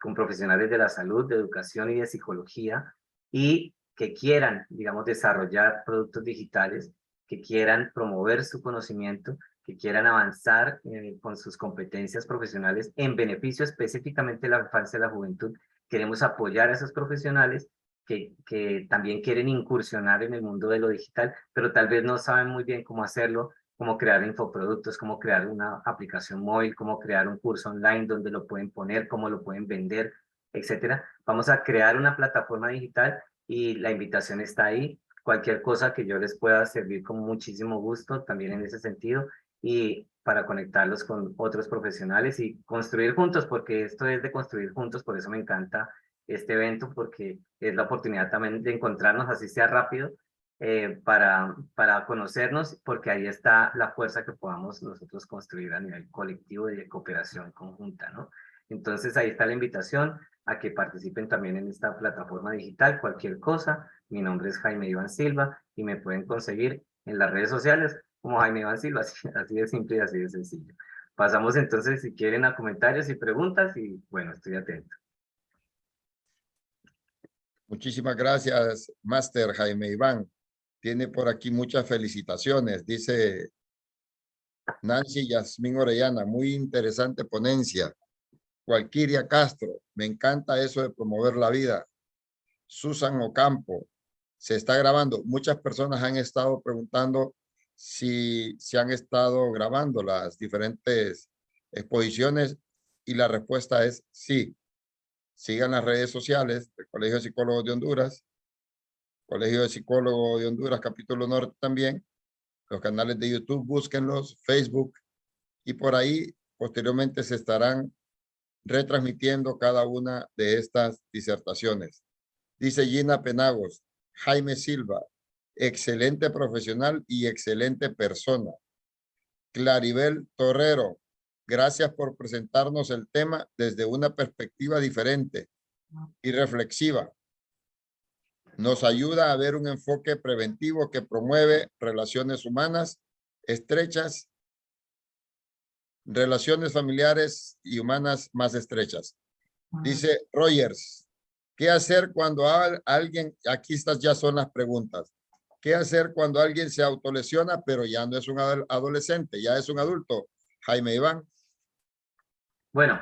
con profesionales de la salud, de educación y de psicología, y que quieran, digamos, desarrollar productos digitales, que quieran promover su conocimiento, que quieran avanzar con sus competencias profesionales en beneficio específicamente de la infancia y la juventud. Queremos apoyar a esos profesionales que también quieren incursionar en el mundo de lo digital, pero tal vez no saben muy bien cómo hacerlo, cómo crear infoproductos, cómo crear una aplicación móvil, cómo crear un curso online donde lo pueden poner, cómo lo pueden vender, etcétera. Vamos a crear una plataforma digital y la invitación está ahí. Cualquier cosa que yo les pueda servir con muchísimo gusto, también en ese sentido, y para conectarlos con otros profesionales y construir juntos, porque esto es de construir juntos, por eso me encanta este evento, porque es la oportunidad también de encontrarnos, así sea rápido, para conocernos, porque ahí está la fuerza que podamos nosotros construir a nivel colectivo y de cooperación conjunta, ¿no? Entonces ahí está la invitación a que participen también en esta plataforma digital, cualquier cosa. Mi nombre es Jaime Iván Silva y me pueden conseguir en las redes sociales como Jaime Iván Silva, así de simple y así de sencillo. Pasamos entonces, si quieren, a comentarios y preguntas y bueno, estoy atento. Muchísimas gracias, Máster Jaime Iván. Tiene por aquí muchas felicitaciones. Dice Nancy Yasmín Orellana, muy interesante ponencia. Walquiria Castro, me encanta eso de promover la vida. Susan Ocampo, se está grabando. Muchas personas han estado preguntando si se han estado grabando las diferentes exposiciones y la respuesta es sí. Sigan las redes sociales del Colegio de Psicólogos de Honduras, Colegio de Psicólogos de Honduras, Capítulo Norte también, los canales de YouTube, búsquenlos, Facebook, y por ahí posteriormente se estarán retransmitiendo cada una de estas disertaciones. Dice Gina Penagos, Jaime Silva, excelente profesional y excelente persona. Claribel Torrero, gracias por presentarnos el tema desde una perspectiva diferente y reflexiva. Nos ayuda a ver un enfoque preventivo que promueve relaciones humanas estrechas, relaciones familiares y humanas más estrechas. Dice Rogers, ¿qué hacer cuando alguien, aquí estas ya son las preguntas, ¿Qué hacer cuando alguien se autolesiona, pero ya no es un adolescente, ya es un adulto? Jaime Iván. Bueno,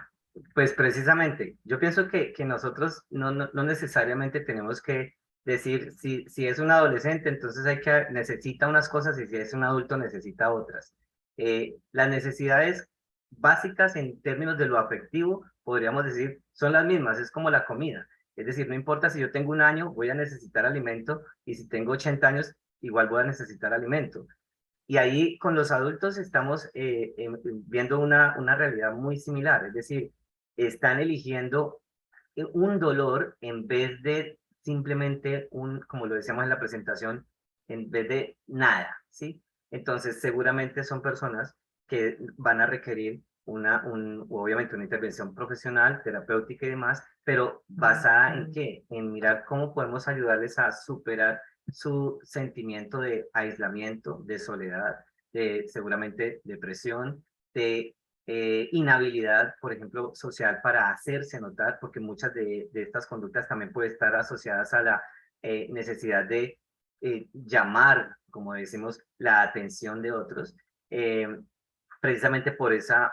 pues precisamente, yo pienso que nosotros no necesariamente tenemos que decir si es un adolescente, entonces necesita unas cosas y si es un adulto necesita otras. Las necesidades básicas en términos de lo afectivo, podríamos decir, son las mismas, es como la comida. Es decir, no importa si yo tengo 1 año, voy a necesitar alimento y si tengo 80 años, igual voy a necesitar alimento. Y ahí con los adultos estamos viendo una realidad muy similar, es decir, están eligiendo un dolor en vez de simplemente como lo decíamos en la presentación, en vez de nada, ¿sí? Entonces, seguramente son personas que van a requerir obviamente una intervención profesional, terapéutica y demás, pero basada en qué? En mirar cómo podemos ayudarles a superar su sentimiento de aislamiento, de soledad, de seguramente depresión, de inhabilidad, por ejemplo, social para hacerse notar, porque muchas de estas conductas también pueden estar asociadas a la necesidad de llamar, como decimos, la atención de otros, eh, precisamente por esa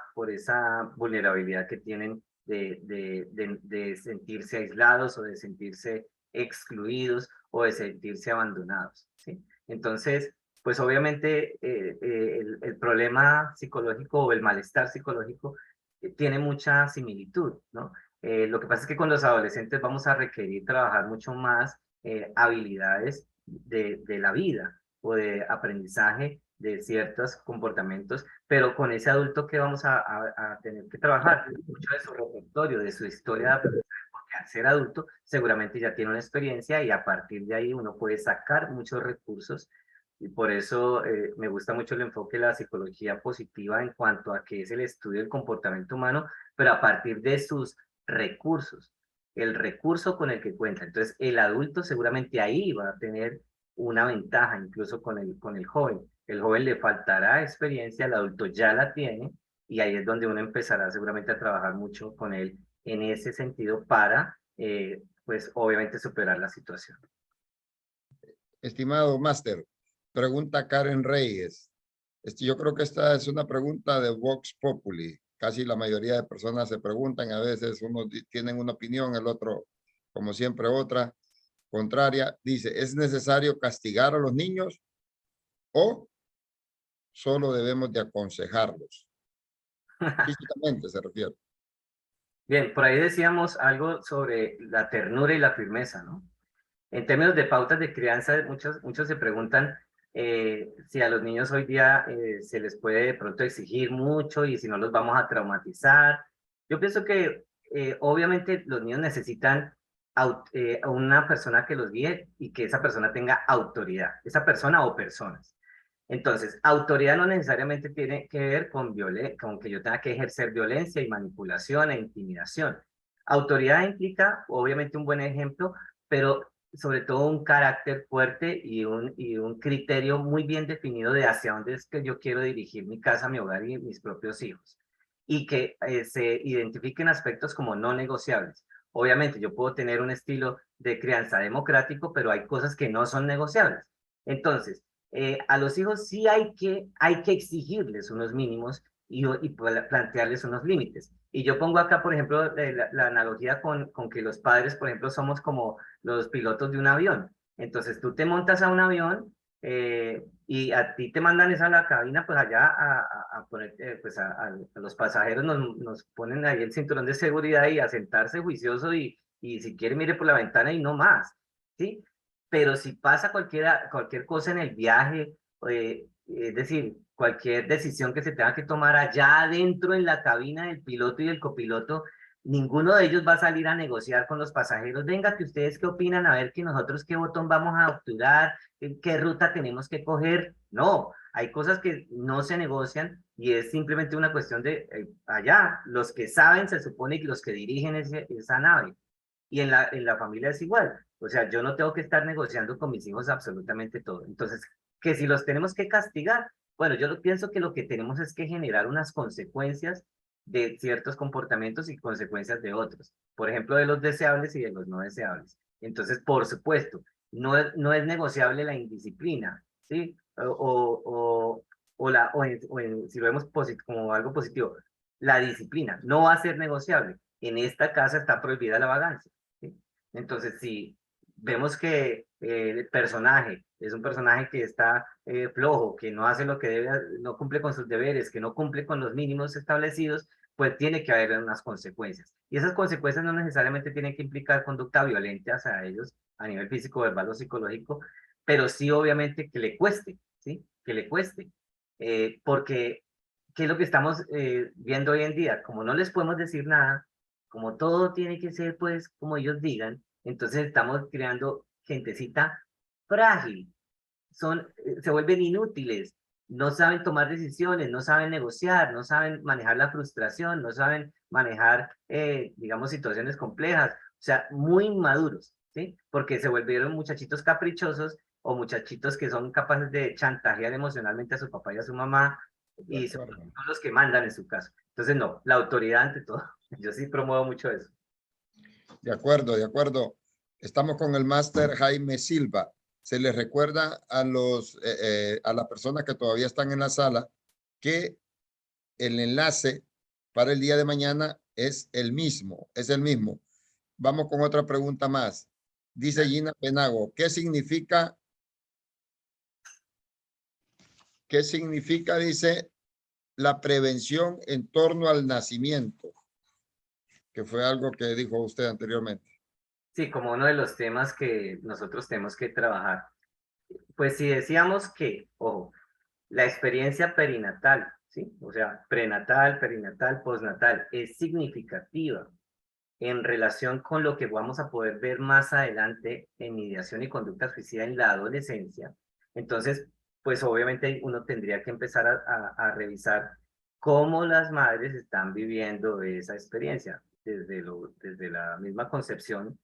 vulnerabilidad que tienen de sentirse aislados o de sentirse excluidos o de sentirse abandonados, ¿sí? Entonces, pues obviamente el problema psicológico o el malestar psicológico tiene mucha similitud, ¿no? Lo que pasa es que con los adolescentes vamos a requerir trabajar mucho más habilidades de la vida o de aprendizaje de ciertos comportamientos, pero con ese adulto que vamos a tener que trabajar mucho de su repertorio, de su historia de aprendizaje, porque al ser adulto seguramente ya tiene una experiencia y a partir de ahí uno puede sacar muchos recursos y por eso me gusta mucho el enfoque de la psicología positiva en cuanto a que es el estudio del comportamiento humano, pero a partir de sus recursos, el recurso con el que cuenta. Entonces, el adulto seguramente ahí va a tener una ventaja, incluso con el joven. El joven le faltará experiencia, el adulto ya la tiene, y ahí es donde uno empezará seguramente a trabajar mucho con él en ese sentido para, pues, obviamente superar la situación. Estimado máster, pregunta Karen Reyes. Yo creo que esta es una pregunta de Vox Populi. Casi la mayoría de personas se preguntan, a veces unos tienen una opinión, el otro, como siempre, otra contraria. Dice, ¿es necesario castigar a los niños o solo debemos de aconsejarlos? Físicamente se refiere. Bien, por ahí decíamos algo sobre la ternura y la firmeza, ¿no? En términos de pautas de crianza, muchos se preguntan si a los niños hoy día se les puede de pronto exigir mucho y si no los vamos a traumatizar. Yo pienso que obviamente los niños necesitan a una persona que los guíe y que esa persona tenga autoridad, esa persona o personas. Entonces, autoridad no necesariamente tiene que ver con que yo tenga que ejercer violencia y manipulación e intimidación. Autoridad implica, obviamente, un buen ejemplo, pero sobre todo un carácter fuerte y un criterio muy bien definido de hacia dónde es que yo quiero dirigir mi casa, mi hogar y mis propios hijos. Y que se identifiquen aspectos como no negociables. Obviamente, yo puedo tener un estilo de crianza democrático, pero hay cosas que no son negociables. Entonces, a los hijos sí hay que exigirles unos mínimos y plantearles unos límites. Y yo pongo acá, por ejemplo, la analogía con que los padres, por ejemplo, somos como los pilotos de un avión. Entonces tú te montas a un avión y a ti te mandan esa a la cabina, pues allá a poner, pues a los pasajeros nos ponen ahí el cinturón de seguridad y a sentarse juicioso y si quiere mire por la ventana y no más, ¿sí? Pero si pasa cualquier cosa en el viaje, es decir, cualquier decisión que se tenga que tomar allá adentro en la cabina del piloto y del copiloto, ninguno de ellos va a salir a negociar con los pasajeros. Venga, que ustedes qué opinan, a ver que nosotros qué botón vamos a obturar, qué ruta tenemos que coger. No, hay cosas que no se negocian y es simplemente una cuestión de allá, los que saben se supone que los que dirigen esa nave. Y en la familia es igual. O sea, yo no tengo que estar negociando con mis hijos absolutamente todo. Entonces, que si los tenemos que castigar, bueno, pienso que lo que tenemos es que generar unas consecuencias de ciertos comportamientos y consecuencias de otros. Por ejemplo, de los deseables y de los no deseables. Entonces, por supuesto, no es negociable la indisciplina, ¿sí? Si lo vemos como algo positivo, la disciplina no va a ser negociable. En esta casa está prohibida la vagancia, ¿sí? Entonces, si vemos que el personaje es un personaje que está flojo, que no hace lo que debe, no cumple con sus deberes, que no cumple con los mínimos establecidos, pues tiene que haber unas consecuencias. Y esas consecuencias no necesariamente tienen que implicar conducta violenta hacia ellos a nivel físico, verbal o psicológico, pero sí obviamente que le cueste, ¿sí? Que le cueste. Porque, ¿qué es lo que estamos viendo hoy en día? Como no les podemos decir nada, como todo tiene que ser pues como ellos digan, entonces estamos creando gentecita frágil, se vuelven inútiles, no saben tomar decisiones, no saben negociar, no saben manejar la frustración, no saben manejar, digamos, situaciones complejas, o sea, muy inmaduros, ¿sí? Porque se volvieron muchachitos caprichosos o muchachitos que son capaces de chantajear emocionalmente a su papá y a su mamá De y son acuerdo. los que mandan en su caso. Entonces, no, la autoridad ante todo. Yo sí promuevo mucho eso. De acuerdo, de acuerdo. Estamos con el máster Jaime Silva. Se les recuerda a las personas que todavía están en la sala que el enlace para el día de mañana es el mismo, es el mismo. Vamos con otra pregunta más. Dice Gina Penago, qué significa, dice, la prevención en torno al nacimiento? Que fue algo que dijo usted anteriormente. Sí, como uno de los temas que nosotros tenemos que trabajar. Pues si decíamos que, ojo, la experiencia perinatal, ¿sí? O sea, prenatal, perinatal, postnatal, es significativa en relación con lo que vamos a poder ver más adelante en ideación y conducta suicida en la adolescencia. Entonces, pues obviamente uno tendría que empezar a revisar cómo las madres están viviendo esa experiencia desde la misma concepción,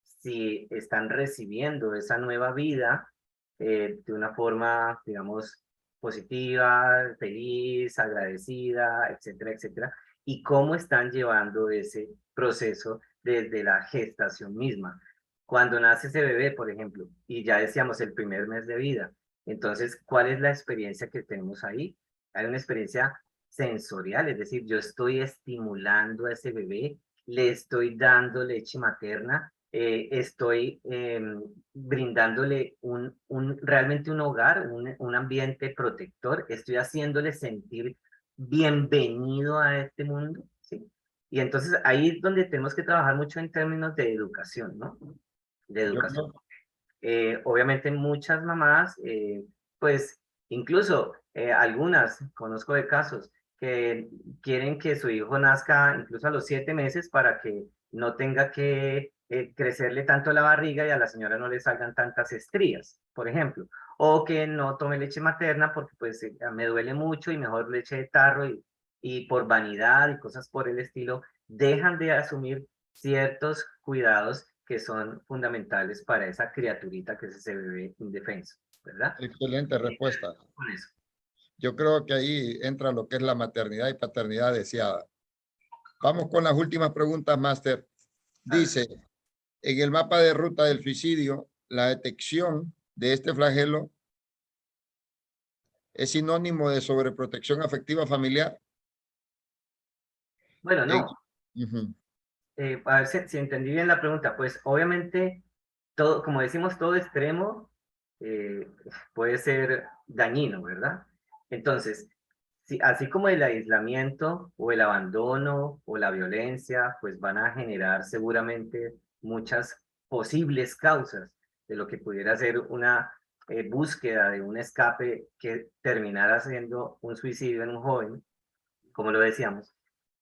si están recibiendo esa nueva vida de una forma, digamos, positiva, feliz, agradecida, etcétera, etcétera, y cómo están llevando ese proceso desde la gestación misma. Cuando nace ese bebé, por ejemplo, y ya decíamos el primer mes de vida, entonces, ¿cuál es la experiencia que tenemos ahí? Hay una experiencia sensorial, es decir, yo estoy estimulando a ese bebé, le estoy dando leche materna, estoy brindándole realmente un hogar, un ambiente protector, estoy haciéndole sentir bienvenido a este mundo, ¿sí? Y entonces ahí es donde tenemos que trabajar mucho en términos de educación, ¿no? De Yo educación. creo, Obviamente muchas mamás, pues incluso algunas, conozco de casos, que quieren que su hijo nazca incluso a los 7 meses para que no tenga que crecerle tanto la barriga y a la señora no le salgan tantas estrías, por ejemplo. O que no tome leche materna porque pues me duele mucho y mejor leche de tarro y por vanidad y cosas por el estilo, dejan de asumir ciertos cuidados que son fundamentales para esa criaturita que es ese bebé indefenso, ¿verdad? excelente respuesta. Con eso. Yo creo que ahí entra lo que es la maternidad y paternidad deseada. Vamos con las últimas preguntas, Máster. Dale. Dice, en el mapa de ruta del suicidio, la detección de este flagelo es sinónimo de sobreprotección afectiva familiar. Bueno, En- no, Ujú. a ver si entendí bien la pregunta, pues obviamente, todo, como decimos, todo extremo eh, puede ser dañino, ¿verdad? Entonces, así como el aislamiento o el abandono o la violencia, pues van a generar seguramente muchas posibles causas de lo que pudiera ser una búsqueda de un escape que terminara siendo un suicidio en un joven, como lo decíamos.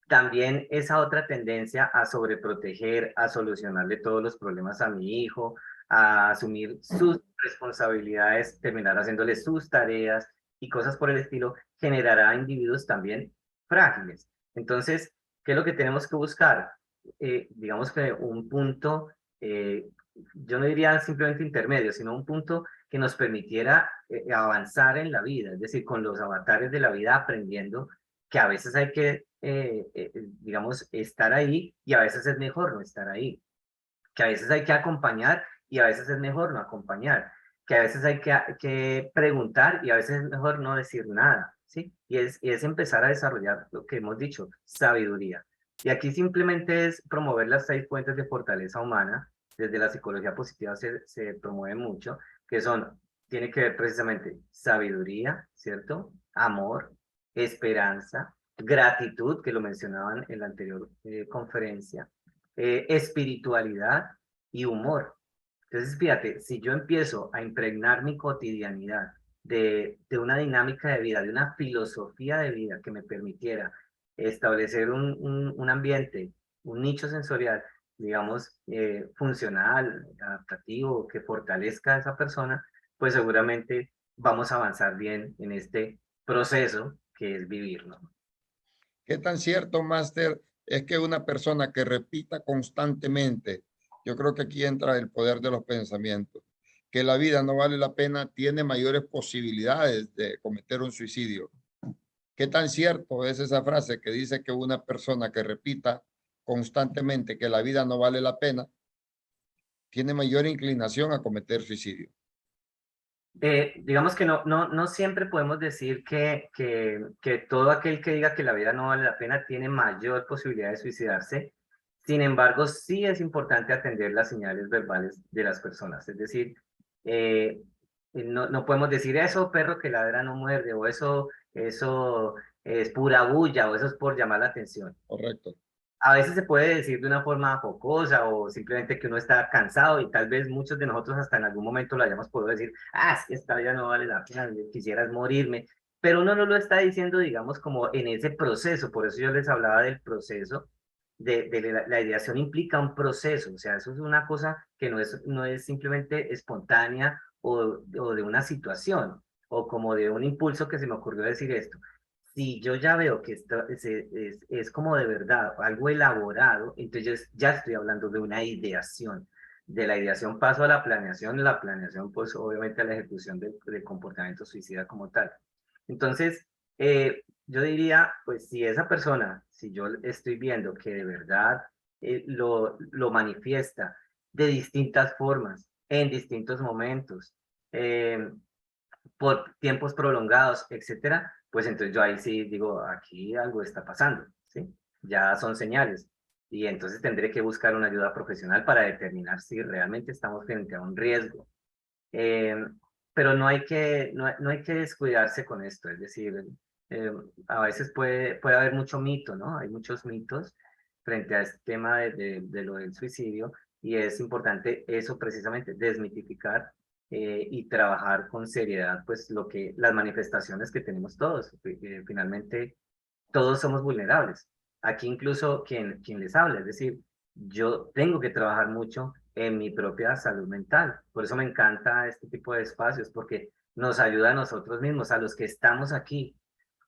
También esa otra tendencia a sobreproteger, a solucionarle todos los problemas a mi hijo, a asumir sus responsabilidades, terminar haciéndole sus tareas y cosas por el estilo, generará individuos también frágiles. Entonces, ¿qué es lo que tenemos que buscar? Digamos que un punto, yo no diría simplemente intermedio, sino un punto que nos permitiera avanzar en la vida, es decir, con los avatares de la vida aprendiendo que a veces hay que, digamos, estar ahí y a veces es mejor no estar ahí, que a veces hay que acompañar y a veces es mejor no acompañar, que a veces hay que preguntar y a veces es mejor no decir nada, ¿sí? Y es empezar a desarrollar lo que hemos dicho, sabiduría. Y aquí simplemente es promover las 6 fuentes de fortaleza humana. Desde la psicología positiva se promueve mucho, que son, tiene que ver precisamente sabiduría, ¿cierto? Amor, esperanza, gratitud, que lo mencionaban en la anterior conferencia, espiritualidad y humor. Entonces, fíjate, si yo empiezo a impregnar mi cotidianidad de una dinámica de vida, de una filosofía de vida que me permitiera establecer un ambiente, un nicho sensorial, digamos, funcional, adaptativo, que fortalezca a esa persona, pues seguramente vamos a avanzar bien en este proceso que es vivir, ¿no? ¿Qué tan cierto, Máster, es que una persona que repita constantemente, yo creo que aquí entra el poder de los pensamientos, que la vida no vale la pena, tiene mayores posibilidades de cometer un suicidio? ¿Qué tan cierto es esa frase que dice que una persona que repita constantemente que la vida no vale la pena, tiene mayor inclinación a cometer suicidio? Digamos que no siempre podemos decir que todo aquel que diga que la vida no vale la pena tiene mayor posibilidad de suicidarse. Sin embargo, sí es importante atender las señales verbales de las personas. Es decir, no podemos decir eso, perro que ladra no muerde, o eso es pura bulla, o eso es por llamar la atención. Correcto. A veces se puede decir de una forma jocosa o simplemente que uno está cansado y tal vez muchos de nosotros hasta en algún momento lo hayamos podido decir, es que esta vida no vale la pena, quisieras morirme, pero uno no lo está diciendo, digamos, como en ese proceso. Por eso yo les hablaba del proceso, la ideación implica un proceso, o sea, eso es una cosa que no es simplemente espontánea o de una situación o como de un impulso que se me ocurrió decir esto. Si yo ya veo que esto es como de verdad algo elaborado, entonces ya estoy hablando de una ideación. De la ideación paso a la planeación pues obviamente a la ejecución del comportamiento suicida como tal. Entonces, yo diría, pues si esa persona, si yo estoy viendo que de verdad lo manifiesta de distintas formas, en distintos momentos, eh, por tiempos prolongados, etcétera, pues entonces yo ahí sí digo, aquí algo está pasando, ¿sí? Ya son señales. Y entonces tendré que buscar una ayuda profesional para determinar si realmente estamos frente a un riesgo. Eh, pero no hay que descuidarse con esto, es decir, eh, a veces puede haber mucho mito, ¿no? Hay muchos mitos frente a este tema de lo del suicidio y es importante eso precisamente, desmitificar y trabajar con seriedad, pues las manifestaciones que tenemos todos. Finalmente, todos somos vulnerables. Aquí incluso quien les habla, es decir, yo tengo que trabajar mucho en mi propia salud mental. Por eso me encanta este tipo de espacios, porque nos ayuda a nosotros mismos, a los que estamos aquí,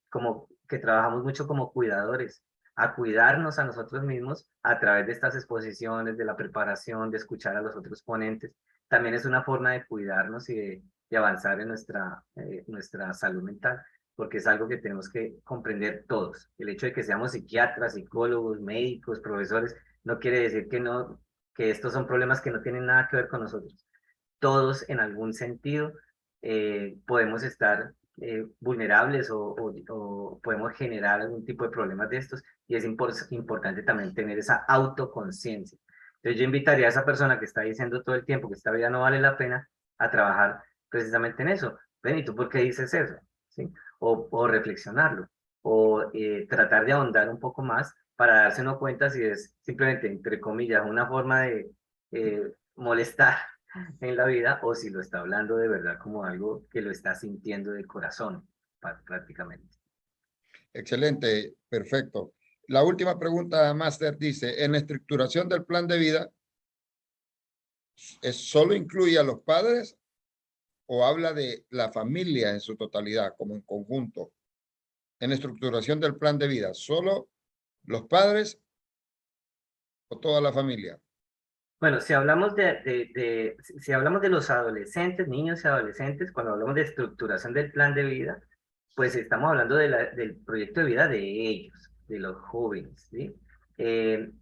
como que trabajamos mucho como cuidadores, a cuidarnos a nosotros mismos a través de estas exposiciones, de la preparación, de escuchar a los otros ponentes. También es una forma de cuidarnos y de avanzar en nuestra salud mental, porque es algo que tenemos que comprender todos. El hecho de que seamos psiquiatras, psicólogos, médicos, profesores, no quiere decir que estos son problemas que no tienen nada que ver con nosotros. Todos en algún sentido podemos estar vulnerables o podemos generar algún tipo de problemas de estos y es importante también tener esa autoconciencia. Entonces yo invitaría a esa persona que está diciendo todo el tiempo que esta vida no vale la pena a trabajar precisamente en eso. Ven, ¿y tú por qué dices eso? ¿Sí? O reflexionarlo o tratar de ahondar un poco más para darse uno cuenta si es simplemente, entre comillas, una forma de molestar en la vida o si lo está hablando de verdad como algo que lo está sintiendo de corazón, prácticamente. Excelente, perfecto. La última pregunta, Máster, dice, en la estructuración del plan de vida, ¿solo incluye a los padres o habla de la familia en su totalidad, como en conjunto? En la estructuración del plan de vida, ¿solo los padres o toda la familia? Bueno, si hablamos de los adolescentes, niños y adolescentes, cuando hablamos de estructuración del plan de vida, pues estamos hablando del proyecto de vida de ellos, de los jóvenes, ¿sí?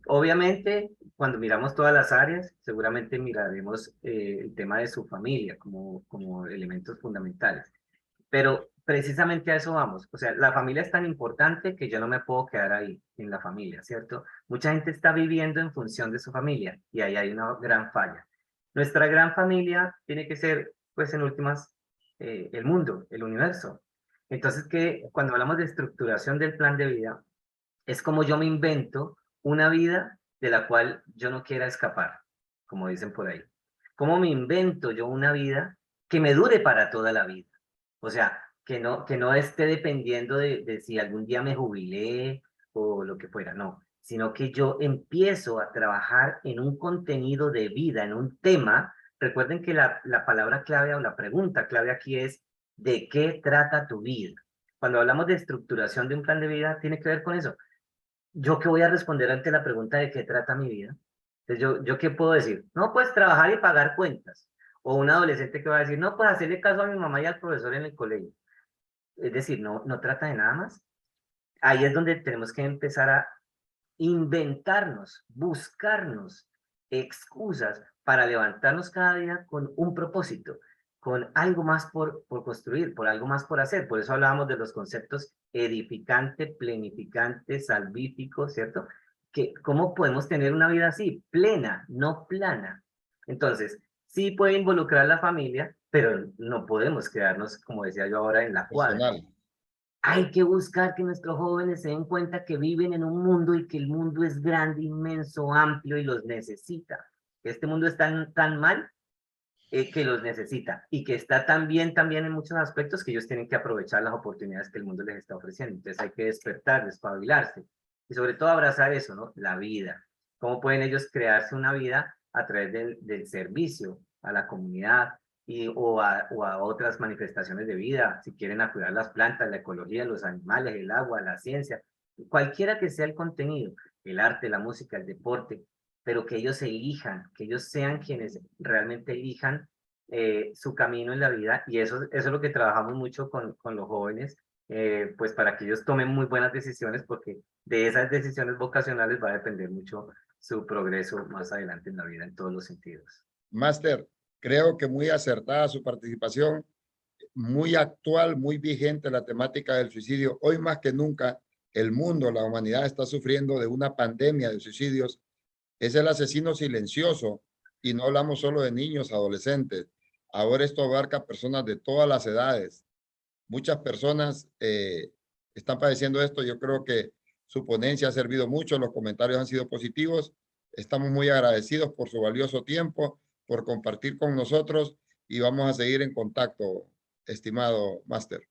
Obviamente, cuando miramos todas las áreas, seguramente miraremos el tema de su familia como elementos fundamentales. Pero precisamente a eso vamos. O sea, la familia es tan importante que yo no me puedo quedar ahí, en la familia, ¿cierto? Mucha gente está viviendo en función de su familia y ahí hay una gran falla. Nuestra gran familia tiene que ser, pues en últimas, el mundo, el universo. Entonces, que cuando hablamos de estructuración del plan de vida, es como yo me invento una vida de la cual yo no quiera escapar, como dicen por ahí. ¿Cómo me invento yo una vida que me dure para toda la vida? O sea, que no esté dependiendo de si algún día me jubilé o lo que fuera, no, sino que yo empiezo a trabajar en un contenido de vida, en un tema. Recuerden que la palabra clave o la pregunta clave aquí es, ¿de qué trata tu vida? Cuando hablamos de estructuración de un plan de vida, tiene que ver con eso. ¿Yo qué voy a responder ante la pregunta de qué trata mi vida? Entonces, ¿yo qué puedo decir? No, pues trabajar y pagar cuentas. O un adolescente que va a decir, no, pues hacerle caso a mi mamá y al profesor en el colegio. Es decir, no trata de nada más. Ahí es donde tenemos que empezar a inventarnos, buscarnos excusas para levantarnos cada día con un propósito, con algo más por construir, por algo más por hacer. Por eso hablábamos de los conceptos edificante, plenificante, salvífico, ¿cierto? Que cómo podemos tener una vida así, plena, no plana. Entonces, sí puede involucrar la familia, pero no podemos quedarnos, como decía yo ahora, en la cuadra. Personal. Hay que buscar que nuestros jóvenes se den cuenta que viven en un mundo y que el mundo es grande, inmenso, amplio y los necesita. Este mundo es tan mal que los necesita y que está tan bien también en muchos aspectos que ellos tienen que aprovechar las oportunidades que el mundo les está ofreciendo. Entonces hay que despertar, despabilarse y sobre todo abrazar eso, ¿no? La vida. ¿Cómo pueden ellos crearse una vida a través del servicio a la comunidad o a otras manifestaciones de vida? Si quieren a cuidar las plantas, la ecología, los animales, el agua, la ciencia, cualquiera que sea el contenido, el arte, la música, el deporte, pero que ellos elijan, que ellos sean quienes realmente elijan su camino en la vida, y eso es lo que trabajamos mucho con los jóvenes, pues para que ellos tomen muy buenas decisiones, porque de esas decisiones vocacionales va a depender mucho su progreso más adelante en la vida en todos los sentidos. Máster, creo que muy acertada su participación, muy actual, muy vigente la temática del suicidio. Hoy más que nunca, el mundo, la humanidad está sufriendo de una pandemia de suicidios. Es el asesino silencioso y no hablamos solo de niños, adolescentes. Ahora esto abarca personas de todas las edades. Muchas personas están padeciendo esto. Yo creo que su ponencia ha servido mucho, los comentarios han sido positivos. Estamos muy agradecidos por su valioso tiempo, por compartir con nosotros y vamos a seguir en contacto, estimado máster.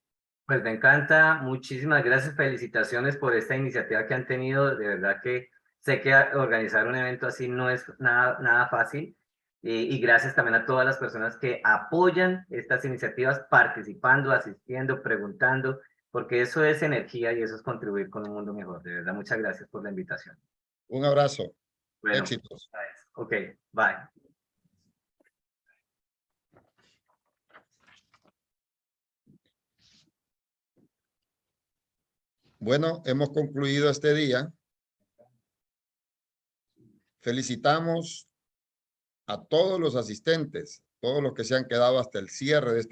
Pues me encanta, muchísimas gracias, felicitaciones por esta iniciativa que han tenido, de verdad que sé que organizar un evento así no es nada fácil, y gracias también a todas las personas que apoyan estas iniciativas, participando, asistiendo, preguntando, porque eso es energía y eso es contribuir con un mundo mejor. De verdad, muchas gracias por la invitación. Un abrazo, Bueno, éxitos. ok, bye. Bueno, hemos concluido este día. Felicitamos a todos los asistentes, todos los que se han quedado hasta el cierre de este